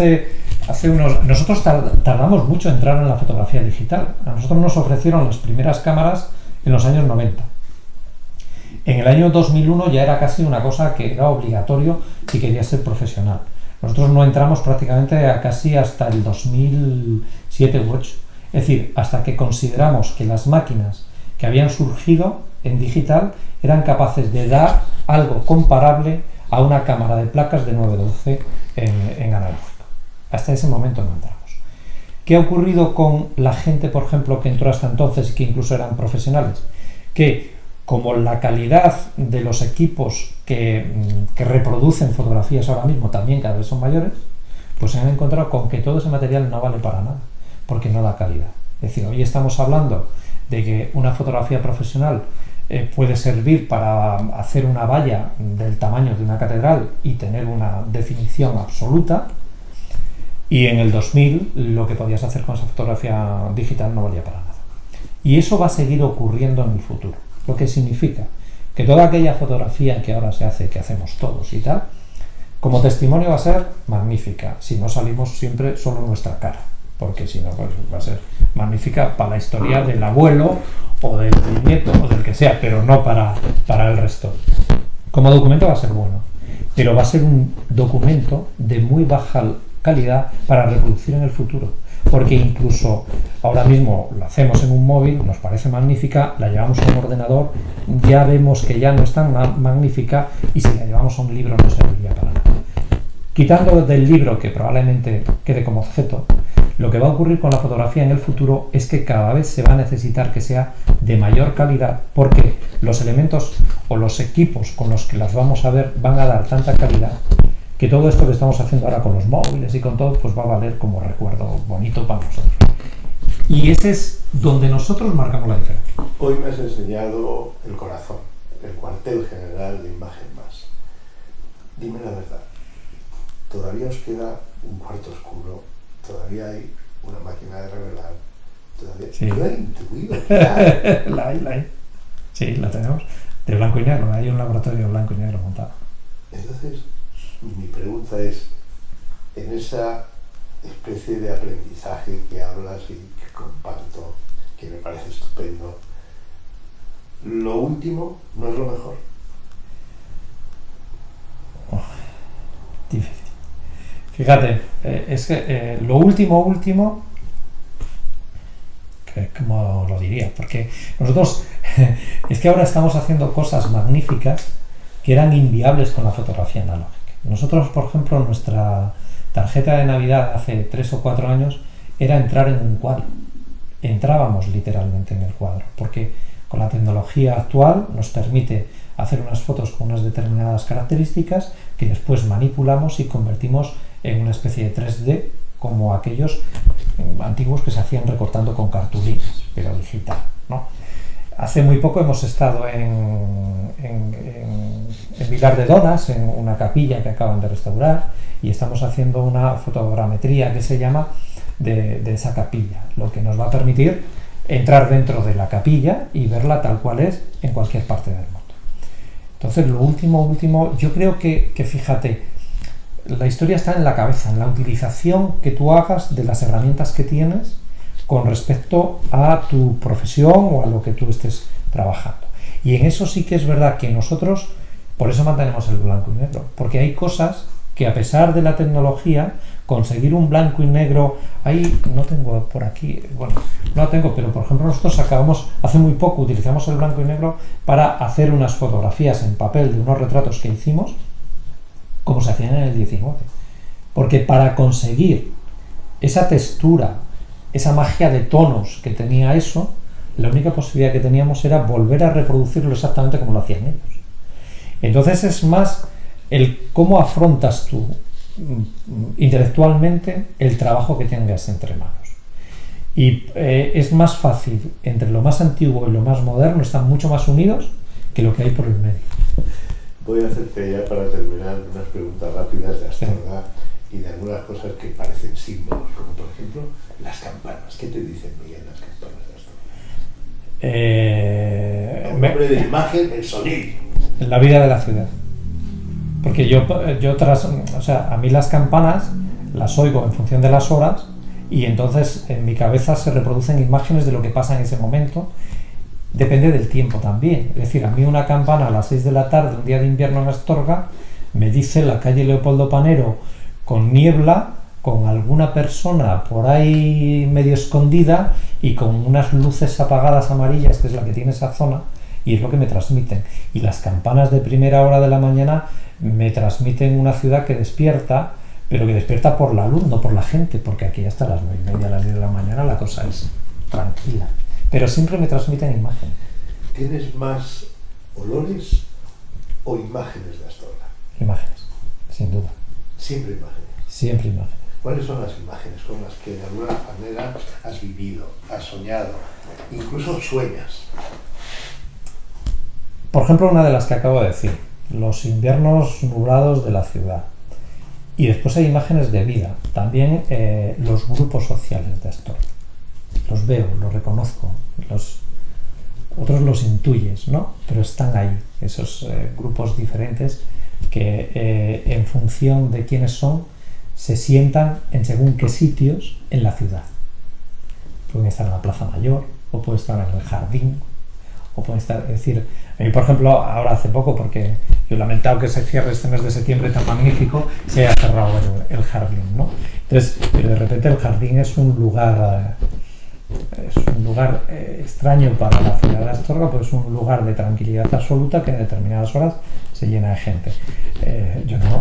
nosotros tardamos mucho en entrar en la fotografía digital. A nosotros nos ofrecieron las primeras cámaras en los años 90. En el año 2001 ya era casi una cosa que era obligatorio si querías ser profesional. Nosotros no entramos prácticamente casi hasta el 2007 u 2008. Es decir, hasta que consideramos que las máquinas que habían surgido en digital eran capaces de dar algo comparable a una cámara de placas de 912 en analógico. Hasta ese momento no entramos. ¿Qué ha ocurrido con la gente, por ejemplo, que entró hasta entonces y que incluso eran profesionales? Que como la calidad de los equipos que reproducen fotografías ahora mismo también cada vez son mayores, pues se han encontrado con que todo ese material no vale para nada, porque no da calidad. Es decir, hoy estamos hablando de que una fotografía profesional puede servir para hacer una valla del tamaño de una catedral y tener una definición absoluta, y en el 2000 lo que podías hacer con esa fotografía digital no valía para nada. Y eso va a seguir ocurriendo en el futuro, lo que significa que toda aquella fotografía que ahora se hace, que hacemos todos y tal, como testimonio va a ser magnífica, si no salimos siempre solo nuestra cara, porque si no, pues va a ser magnífica para la historia del abuelo o del nieto o del que sea, pero no para el resto. Como documento va a ser bueno, pero va a ser un documento de muy baja calidad para reproducir en el futuro, porque incluso ahora mismo lo hacemos en un móvil, nos parece magnífica, la llevamos a un ordenador, ya vemos que ya no es tan magnífica, y si la llevamos a un libro no serviría para nada. Quitando del libro, que probablemente quede como objeto, lo que va a ocurrir con la fotografía en el futuro es que cada vez se va a necesitar que sea de mayor calidad, porque los elementos o los equipos con los que las vamos a ver van a dar tanta calidad que todo esto que estamos haciendo ahora con los móviles y con todo, pues va a valer como recuerdo bonito para nosotros. Y ese es donde nosotros marcamos la diferencia. Hoy me has enseñado el corazón, el cuartel general de Imagen Más. Dime la verdad, ¿todavía os queda un cuarto oscuro? ¿Todavía hay una máquina de revelar? ¿Todavía? Sí. Yo he intuido que hay. La hay. Sí, la tenemos. De blanco y negro. Hay un laboratorio de blanco y negro montado. Entonces, mi pregunta es, en esa especie de aprendizaje que hablas y que comparto, que me parece estupendo, ¿lo último no es lo mejor? Difícil. Fíjate, es que lo último, ¿cómo lo diría? Porque nosotros, es que ahora estamos haciendo cosas magníficas que eran inviables con la fotografía analógica. Nosotros, por ejemplo, nuestra tarjeta de Navidad hace 3 o 4 años era entrar en un cuadro. Entrábamos literalmente en el cuadro, porque con la tecnología actual nos permite hacer unas fotos con unas determinadas características que después manipulamos y convertimos en una especie de 3D, como aquellos antiguos que se hacían recortando con cartulinas, pero digital, ¿no? Hace muy poco hemos estado en Vilar de Donas, en una capilla que acaban de restaurar, y estamos haciendo una fotogrametría que se llama de esa capilla, lo que nos va a permitir entrar dentro de la capilla y verla tal cual es en cualquier parte del mundo. Entonces, lo último, yo creo que fíjate, la historia está en la cabeza, en la utilización que tú hagas de las herramientas que tienes con respecto a tu profesión o a lo que tú estés trabajando. Y en eso sí que es verdad que nosotros, por eso mantenemos el blanco y negro, porque hay cosas que a pesar de la tecnología, conseguir un blanco y negro, ahí no tengo por aquí, bueno, no lo tengo, pero por ejemplo nosotros hace muy poco utilizamos el blanco y negro para hacer unas fotografías en papel de unos retratos que hicimos, como se hacían en el 19. Porque para conseguir esa textura, esa magia de tonos que tenía eso, la única posibilidad que teníamos era volver a reproducirlo exactamente como lo hacían ellos. Entonces es más el cómo afrontas tú intelectualmente el trabajo que tengas entre manos. Y es más fácil, entre lo más antiguo y lo más moderno, están mucho más unidos que lo que hay por el medio. Voy a hacerte ya para terminar unas preguntas rápidas de Astorga y de algunas cosas que parecen símbolos, como por ejemplo las campanas. ¿Qué te dicen, Miguel, las campanas de Astorga? Nombre de imagen, el sonido. La vida de la ciudad. Porque a mí las campanas las oigo en función de las horas y entonces en mi cabeza se reproducen imágenes de lo que pasa en ese momento. Depende del tiempo también. Es decir, a mí una campana a las 6 de la tarde, un día de invierno en Astorga, me dice la calle Leopoldo Panero con niebla, con alguna persona por ahí medio escondida y con unas luces apagadas amarillas, que es la que tiene esa zona, y es lo que me transmiten. Y las campanas de primera hora de la mañana me transmiten una ciudad que despierta, pero que despierta por la luz, no por la gente, porque aquí hasta las 9:30, a las 10 de la mañana la cosa es tranquila. Pero siempre me transmiten imágenes. ¿Tienes más olores o imágenes de Astorga? Imágenes, sin duda. Siempre imágenes. Siempre imágenes. ¿Cuáles son las imágenes con las que de alguna manera has vivido, has soñado, incluso sueñas? Por ejemplo, una de las que acabo de decir, los inviernos nublados de la ciudad. Y después hay imágenes de vida, también los grupos sociales de Astorga. Los veo, los reconozco, otros los intuyes, ¿no? Pero están ahí, esos grupos diferentes que en función de quiénes son, se sientan en según qué sitios en la ciudad. Pueden estar en la Plaza Mayor, o pueden estar en el jardín, o pueden estar, es decir, a mí por ejemplo, ahora hace poco, porque yo he lamentado que se cierre este mes de septiembre tan magnífico, se haya cerrado el jardín, ¿no? Entonces, pero de repente el jardín es un lugar extraño para la ciudad de Astorga, pues es un lugar de tranquilidad absoluta que a determinadas horas se llena de gente.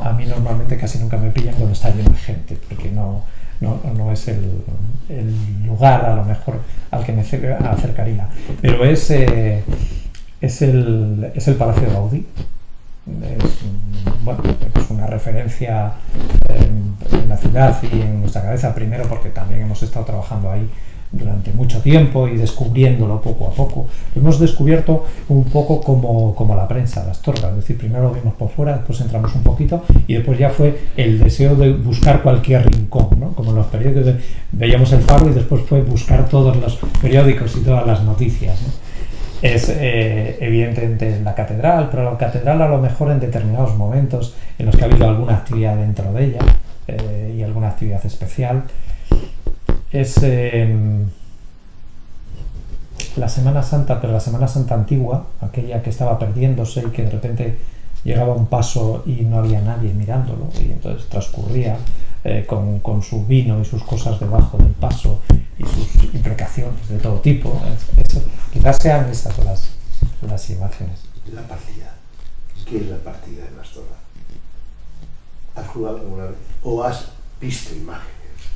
A mí normalmente casi nunca me pillan cuando está lleno de gente, porque no es el lugar a lo mejor al que me acercaría, pero es el Palacio de Gaudí. Es una referencia en la ciudad y en nuestra cabeza, primero porque también hemos estado trabajando ahí durante mucho tiempo y descubriéndolo poco a poco. Lo hemos descubierto un poco como la prensa de Astorga, es decir, primero lo vimos por fuera, después entramos un poquito y después ya fue el deseo de buscar cualquier rincón, ¿no? Como en los periódicos, veíamos el Faro y después fue buscar todos los periódicos y todas las noticias, ¿no? Es evidentemente la catedral, pero la catedral a lo mejor en determinados momentos en los que ha habido alguna actividad dentro de ella y alguna actividad especial. Es la Semana Santa, pero la Semana Santa antigua, aquella que estaba perdiéndose y que de repente llegaba a un paso y no había nadie mirándolo, y entonces transcurría con su vino y sus cosas debajo del paso y sus imprecaciones de todo tipo. Quizás sean esas las imágenes. La partida. ¿Qué es la partida en Astorga? ¿Has jugado alguna vez? ¿O has visto imágenes.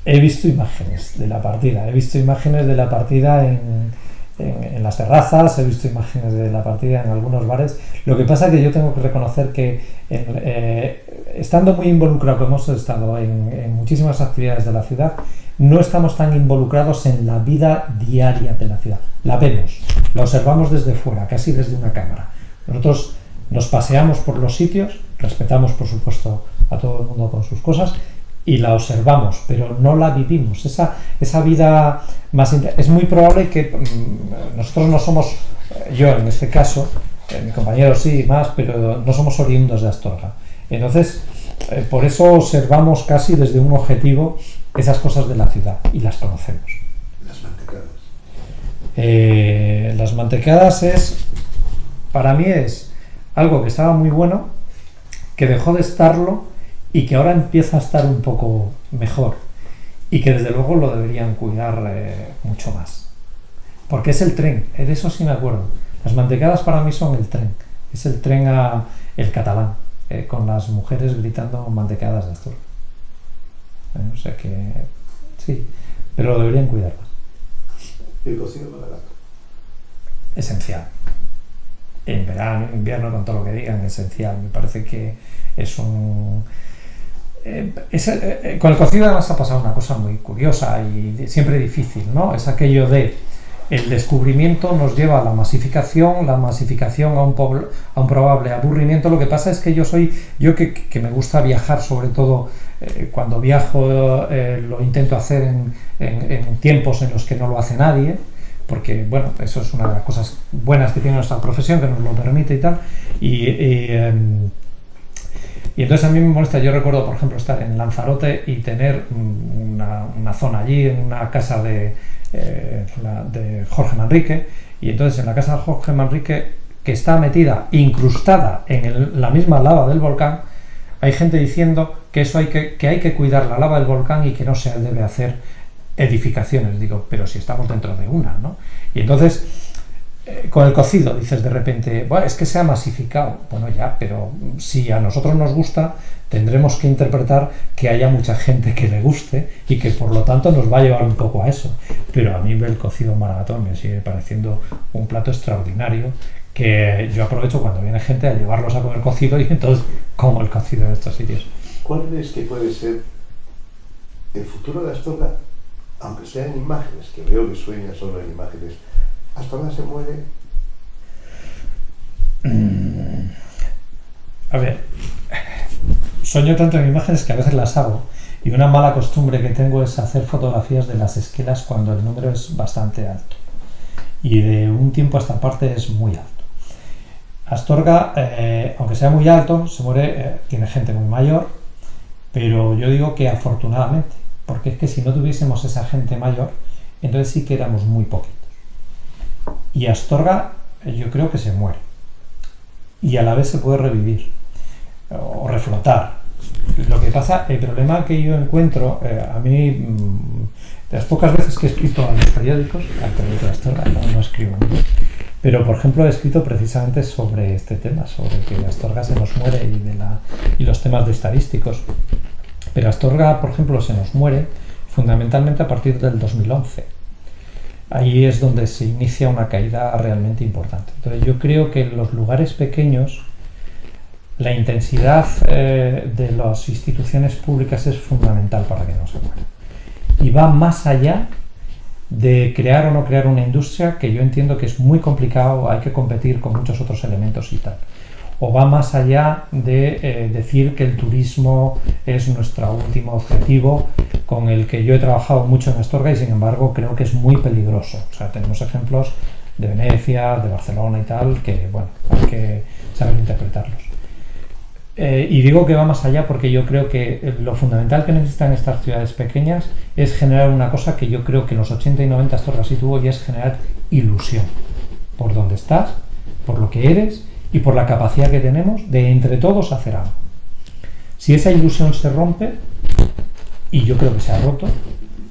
He visto imágenes de la partida. He visto imágenes de la partida en las terrazas, he visto imágenes de la partida en algunos bares. Lo que pasa es que yo tengo que reconocer que estando muy involucrado, que hemos estado en muchísimas actividades de la ciudad, no estamos tan involucrados en la vida diaria de la ciudad. La vemos, la observamos desde fuera, casi desde una cámara. Nosotros nos paseamos por los sitios, respetamos por supuesto a todo el mundo con sus cosas, y la observamos, pero no la vivimos. Esa vida más es muy probable que nosotros no somos, yo en este caso, mi compañero sí más, pero no somos oriundos de Astorga. Entonces, por eso observamos casi desde un objetivo esas cosas de la ciudad y las conocemos. Las mantecadas. Las mantecadas para mí es algo que estaba muy bueno, que dejó de estarlo y que ahora empieza a estar un poco mejor y que desde luego lo deberían cuidar mucho más, porque es el tren, de eso sí me acuerdo. Las mantecadas para mí son el tren, es el tren a el catalán, con las mujeres gritando mantecadas de Astorga. O sea que sí, pero lo deberían cuidar más. El cocido para gato. Esencial. En verano, en invierno, con todo lo que digan, esencial. Me parece que es un... con el cocido además ha pasado una cosa muy curiosa y siempre difícil, ¿no? Es aquello de el descubrimiento nos lleva a la masificación a un probable aburrimiento. Lo que pasa es que yo que me gusta viajar, sobre todo cuando viajo lo intento hacer en tiempos en los que no lo hace nadie, porque bueno, eso es una de las cosas buenas que tiene nuestra profesión, que nos lo permite y tal, y entonces a mí me molesta. Yo recuerdo, por ejemplo, estar en Lanzarote y tener una zona allí, en una casa de Jorge Manrique, y entonces en la casa de Jorge Manrique, que está metida, incrustada en la misma lava del volcán, hay gente diciendo que eso hay que cuidar la lava del volcán y que no se debe hacer edificaciones. Digo, pero si estamos dentro de una, ¿no? Y entonces con el cocido dices de repente, bueno, es que se ha masificado. Bueno, ya, pero si a nosotros nos gusta, tendremos que interpretar que haya mucha gente que le guste y que por lo tanto nos va a llevar un poco a eso. Pero a mí el cocido maratón me sigue pareciendo un plato extraordinario, que yo aprovecho cuando viene gente a llevarlos a comer cocido, y entonces como el cocido en estos sitios. ¿Cuál crees que puede ser el futuro de Astorga, aunque sea en imágenes, que veo que sueña solo en imágenes? ¿Astorga se muere? A ver, sueño tanto en imágenes que a veces las hago, y una mala costumbre que tengo es hacer fotografías de las esquelas cuando el número es bastante alto, y de un tiempo a esta parte es muy alto. Astorga, aunque sea muy alto, se muere, tiene gente muy mayor, pero yo digo que afortunadamente, porque es que si no tuviésemos esa gente mayor, entonces sí que éramos muy poquitos. Y Astorga yo creo que se muere, y a la vez se puede revivir o reflotar. Lo que pasa, el problema que yo encuentro, a mí, de las pocas veces que he escrito a los periódicos, al periódico de Astorga, no escribo mucho, pero por ejemplo he escrito precisamente sobre este tema, sobre que Astorga se nos muere y los temas de estadísticos. Pero Astorga, por ejemplo, se nos muere fundamentalmente a partir del 2011. Ahí es donde se inicia una caída realmente importante. Entonces yo creo que en los lugares pequeños la intensidad de las instituciones públicas es fundamental para que no se muera. Y va más allá de crear o no crear una industria, que yo entiendo que es muy complicado, hay que competir con muchos otros elementos y tal. O va más allá de decir que el turismo es nuestro último objetivo, con el que yo he trabajado mucho en Astorga y sin embargo creo que es muy peligroso. O sea, tenemos ejemplos de Venecia, de Barcelona y tal, que bueno, hay que saber interpretarlos. Y digo que va más allá porque yo creo que lo fundamental que necesitan estas ciudades pequeñas es generar una cosa que yo creo que en los 80 y 90 Astorga sí tuvo, y es generar ilusión por donde estás, por lo que eres y por la capacidad que tenemos de entre todos hacer algo. Si esa ilusión se rompe, y yo creo que se ha roto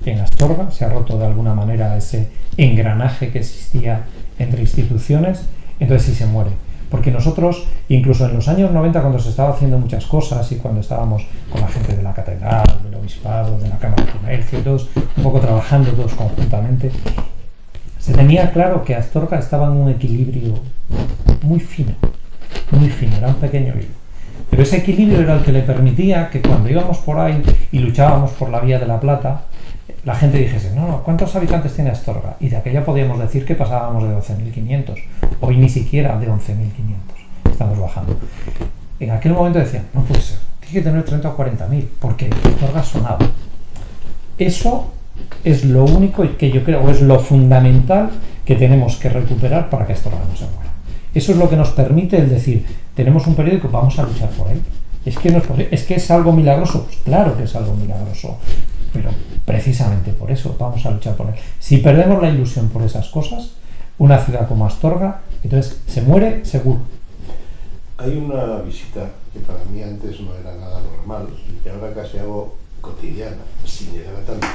en Astorga, se ha roto de alguna manera ese engranaje que existía entre instituciones, entonces sí se muere. Porque nosotros, incluso en los años 90, cuando se estaba haciendo muchas cosas y cuando estábamos con la gente de la catedral, del obispado, de la Cámara de Comercio, todos un poco trabajando todos conjuntamente, se tenía claro que Astorga estaba en un equilibrio muy fino, era un pequeño hilo. Pero ese equilibrio era el que le permitía que cuando íbamos por ahí y luchábamos por la Vía de la Plata, la gente dijese, no, ¿cuántos habitantes tiene Astorga? Y de aquella podíamos decir que pasábamos de 12.500, hoy ni siquiera de 11.500, estamos bajando. En aquel momento decían, no puede ser, tiene que tener 30 o 40.000, porque Astorga sonaba. Eso es lo único que yo creo, o es lo fundamental que tenemos que recuperar para que Astorga no se muera. Eso es lo que nos permite el decir, tenemos un periódico, vamos a luchar por él. Es que es algo milagroso, pues claro que es algo milagroso, pero precisamente por eso vamos a luchar por él. Si perdemos la ilusión por esas cosas, una ciudad como Astorga, entonces se muere seguro. Hay una visita que para mí antes no era nada normal y que ahora casi hago cotidiana, sin llegar a tanto,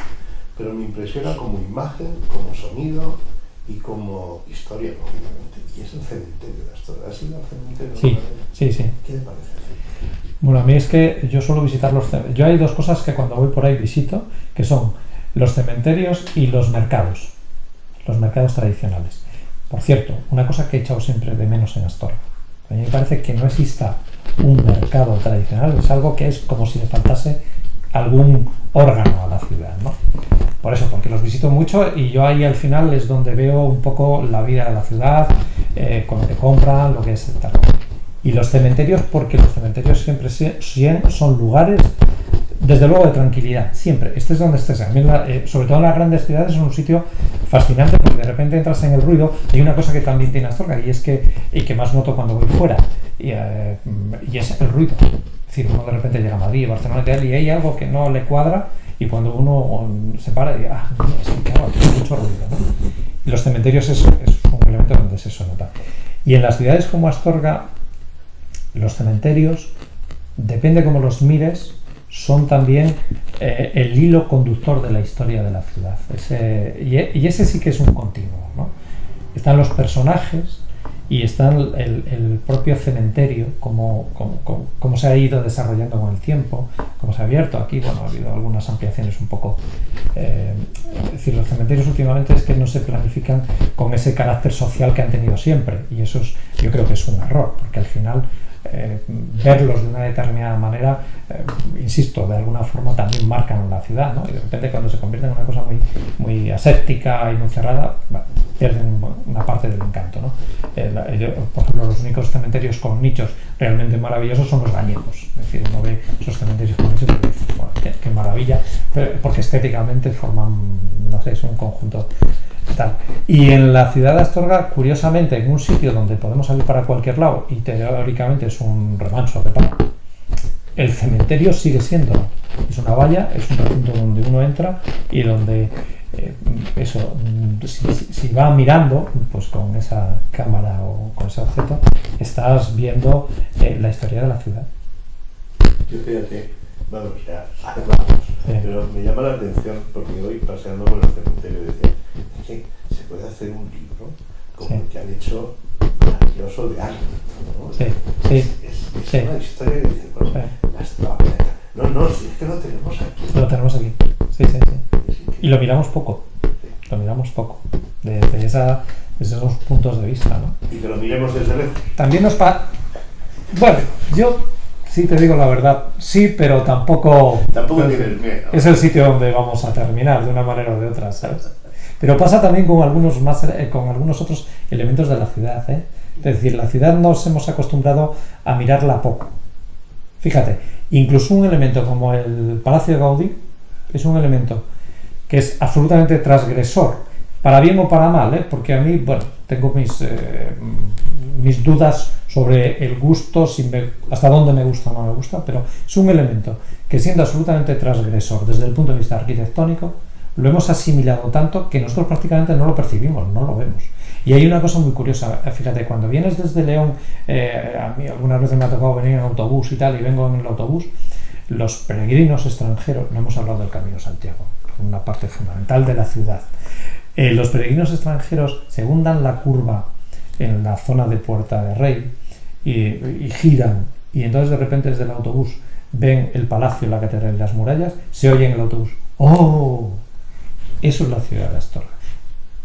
pero me impresiona como imagen, como sonido y como historia, obviamente. Y es el cementerio de Astorga. ¿Has ido al cementerio? Sí. ¿Qué te parece? Bueno, a mí es que yo suelo visitar los cementerios. Yo hay dos cosas que cuando voy por ahí visito, que son los cementerios y los mercados tradicionales. Por cierto, una cosa que he echado siempre de menos en Astorga. A mí me parece que no exista un mercado tradicional, es algo que es como si le faltase algún órgano a la ciudad, ¿no? Por eso, porque los visito mucho y yo ahí al final es donde veo un poco la vida de la ciudad, con lo que compran, lo que es tal. Y los cementerios, porque los cementerios siempre son lugares, desde luego, de tranquilidad, siempre, estés donde estés. A mí, sobre todo en las grandes ciudades, es un sitio fascinante porque de repente entras en el ruido. Hay una cosa que también tiene Astorga y que más noto cuando voy fuera, y es el ruido. Es decir, uno de repente llega a Madrid, Barcelona y tal, y hay algo que no le cuadra, y cuando uno se para y dice, es que claro, hay mucho ruido, ¿no? Y los cementerios es un elemento donde se nota. Y en las ciudades como Astorga, los cementerios, depende cómo los mires, son también el hilo conductor de la historia de la ciudad. Y ese sí que es un continuo, ¿no? Están los personajes y está el propio cementerio, cómo se ha ido desarrollando con el tiempo, cómo se ha abierto. Aquí, bueno, ha habido algunas ampliaciones un poco. Es decir, los cementerios últimamente es que no se planifican con ese carácter social que han tenido siempre, y eso yo creo que es un error, porque al final verlos de una determinada manera, insisto, de alguna forma también marcan la ciudad, ¿no? Y de repente cuando se convierte en una cosa muy, muy aséptica y muy cerrada, pierden una parte del encanto, ¿no? Por ejemplo, los únicos cementerios con nichos realmente maravillosos son los gallegos. Es decir, uno ve esos cementerios con nichos y dice, bueno, qué maravilla, porque estéticamente forman, no sé, es un conjunto tal. Y en la ciudad de Astorga, curiosamente, en un sitio donde podemos salir para cualquier lado y teóricamente es un remanso de paz, el cementerio sigue siendo, es una valla, es un recinto donde uno entra y donde si va mirando, pues con esa cámara o con ese objeto, estás viendo la historia de la ciudad. Yo fíjate, vamos, ya vamos, pero me llama la atención porque hoy paseando por el cementerio decía que se puede hacer un libro como el que han hecho maravilloso de algo, ¿no? Es una historia que dice, bueno, no, si es que lo tenemos aquí. Lo tenemos aquí, sí. Y lo miramos poco, desde esos puntos de vista, ¿no? Y que lo miremos desde lejos. También bueno, yo sí te digo la verdad, sí, pero tampoco tienes miedo. Es el sitio donde vamos a terminar de una manera o de otra, ¿sabes? Pero pasa también con algunos otros elementos de la ciudad, ¿eh? Es decir, la ciudad nos hemos acostumbrado a mirarla poco. Fíjate, incluso un elemento como el Palacio de Gaudí es un elemento que es absolutamente transgresor, para bien o para mal, porque a mí, bueno, tengo mis dudas sobre el gusto, hasta dónde me gusta o no me gusta, pero es un elemento que, siendo absolutamente transgresor desde el punto de vista arquitectónico, lo hemos asimilado tanto que nosotros prácticamente no lo percibimos, no lo vemos. Y hay una cosa muy curiosa, fíjate, cuando vienes desde León, a mí algunas veces me ha tocado venir en autobús y tal, y vengo en el autobús, los peregrinos extranjeros, no hemos hablado del Camino de Santiago, una parte fundamental de la ciudad. Los peregrinos extranjeros, según dan la curva en la zona de Puerta de Rey, y giran, y entonces de repente desde el autobús ven el palacio, la catedral y las murallas, se oye en el autobús, ¡oh! Eso es la ciudad de Astorga.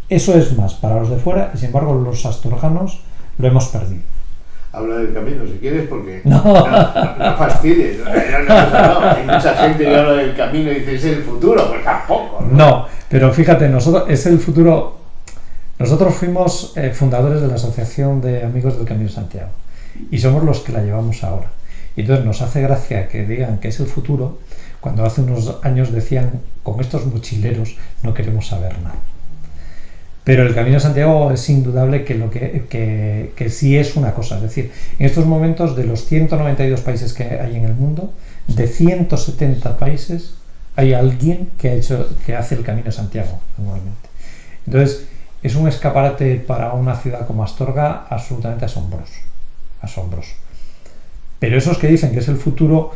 Eso es más para los de fuera, y sin embargo los astorganos lo hemos perdido. Habla del camino si quieres, porque no fastidies. No, hay mucha gente que habla del camino y dice es el futuro, pues tampoco. No, pero fíjate, nosotros es el futuro. Nosotros fuimos fundadores de la Asociación de Amigos del Camino de Santiago y somos los que la llevamos ahora. Y entonces nos hace gracia que digan que es el futuro cuando hace unos años decían, con estos mochileros no queremos saber nada. Pero el Camino de Santiago es indudable que sí es una cosa. Es decir, en estos momentos, de los 192 países que hay en el mundo, de 170 países hay alguien que hace el Camino de Santiago anualmente. Entonces, es un escaparate para una ciudad como Astorga absolutamente asombroso. Pero esos que dicen que es el futuro,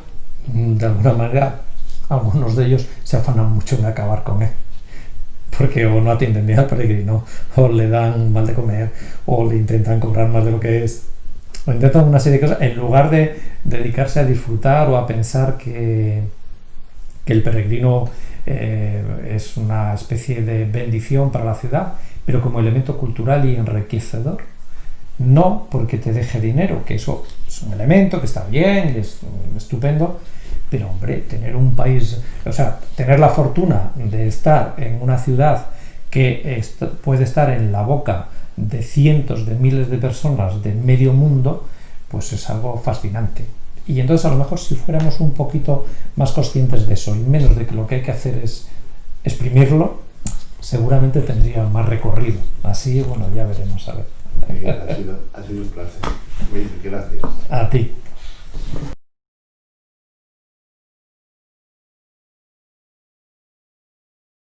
de alguna manera, algunos de ellos se afanan mucho en acabar con él. Porque o no atienden bien al peregrino, o le dan mal de comer, o le intentan cobrar más de lo que es, o intentan una serie de cosas, en lugar de dedicarse a disfrutar o a pensar que el peregrino es una especie de bendición para la ciudad, pero como elemento cultural y enriquecedor. No porque te deje dinero, que eso es un elemento que está bien, es estupendo, pero hombre, tener un país, o sea, tener la fortuna de estar en una ciudad que puede estar en la boca de cientos de miles de personas de medio mundo, pues es algo fascinante. Y entonces a lo mejor si fuéramos un poquito más conscientes de eso y menos de que lo que hay que hacer es exprimirlo, seguramente tendría más recorrido. Así, bueno, ya veremos, a ver. Ha sido un placer. Gracias. A ti.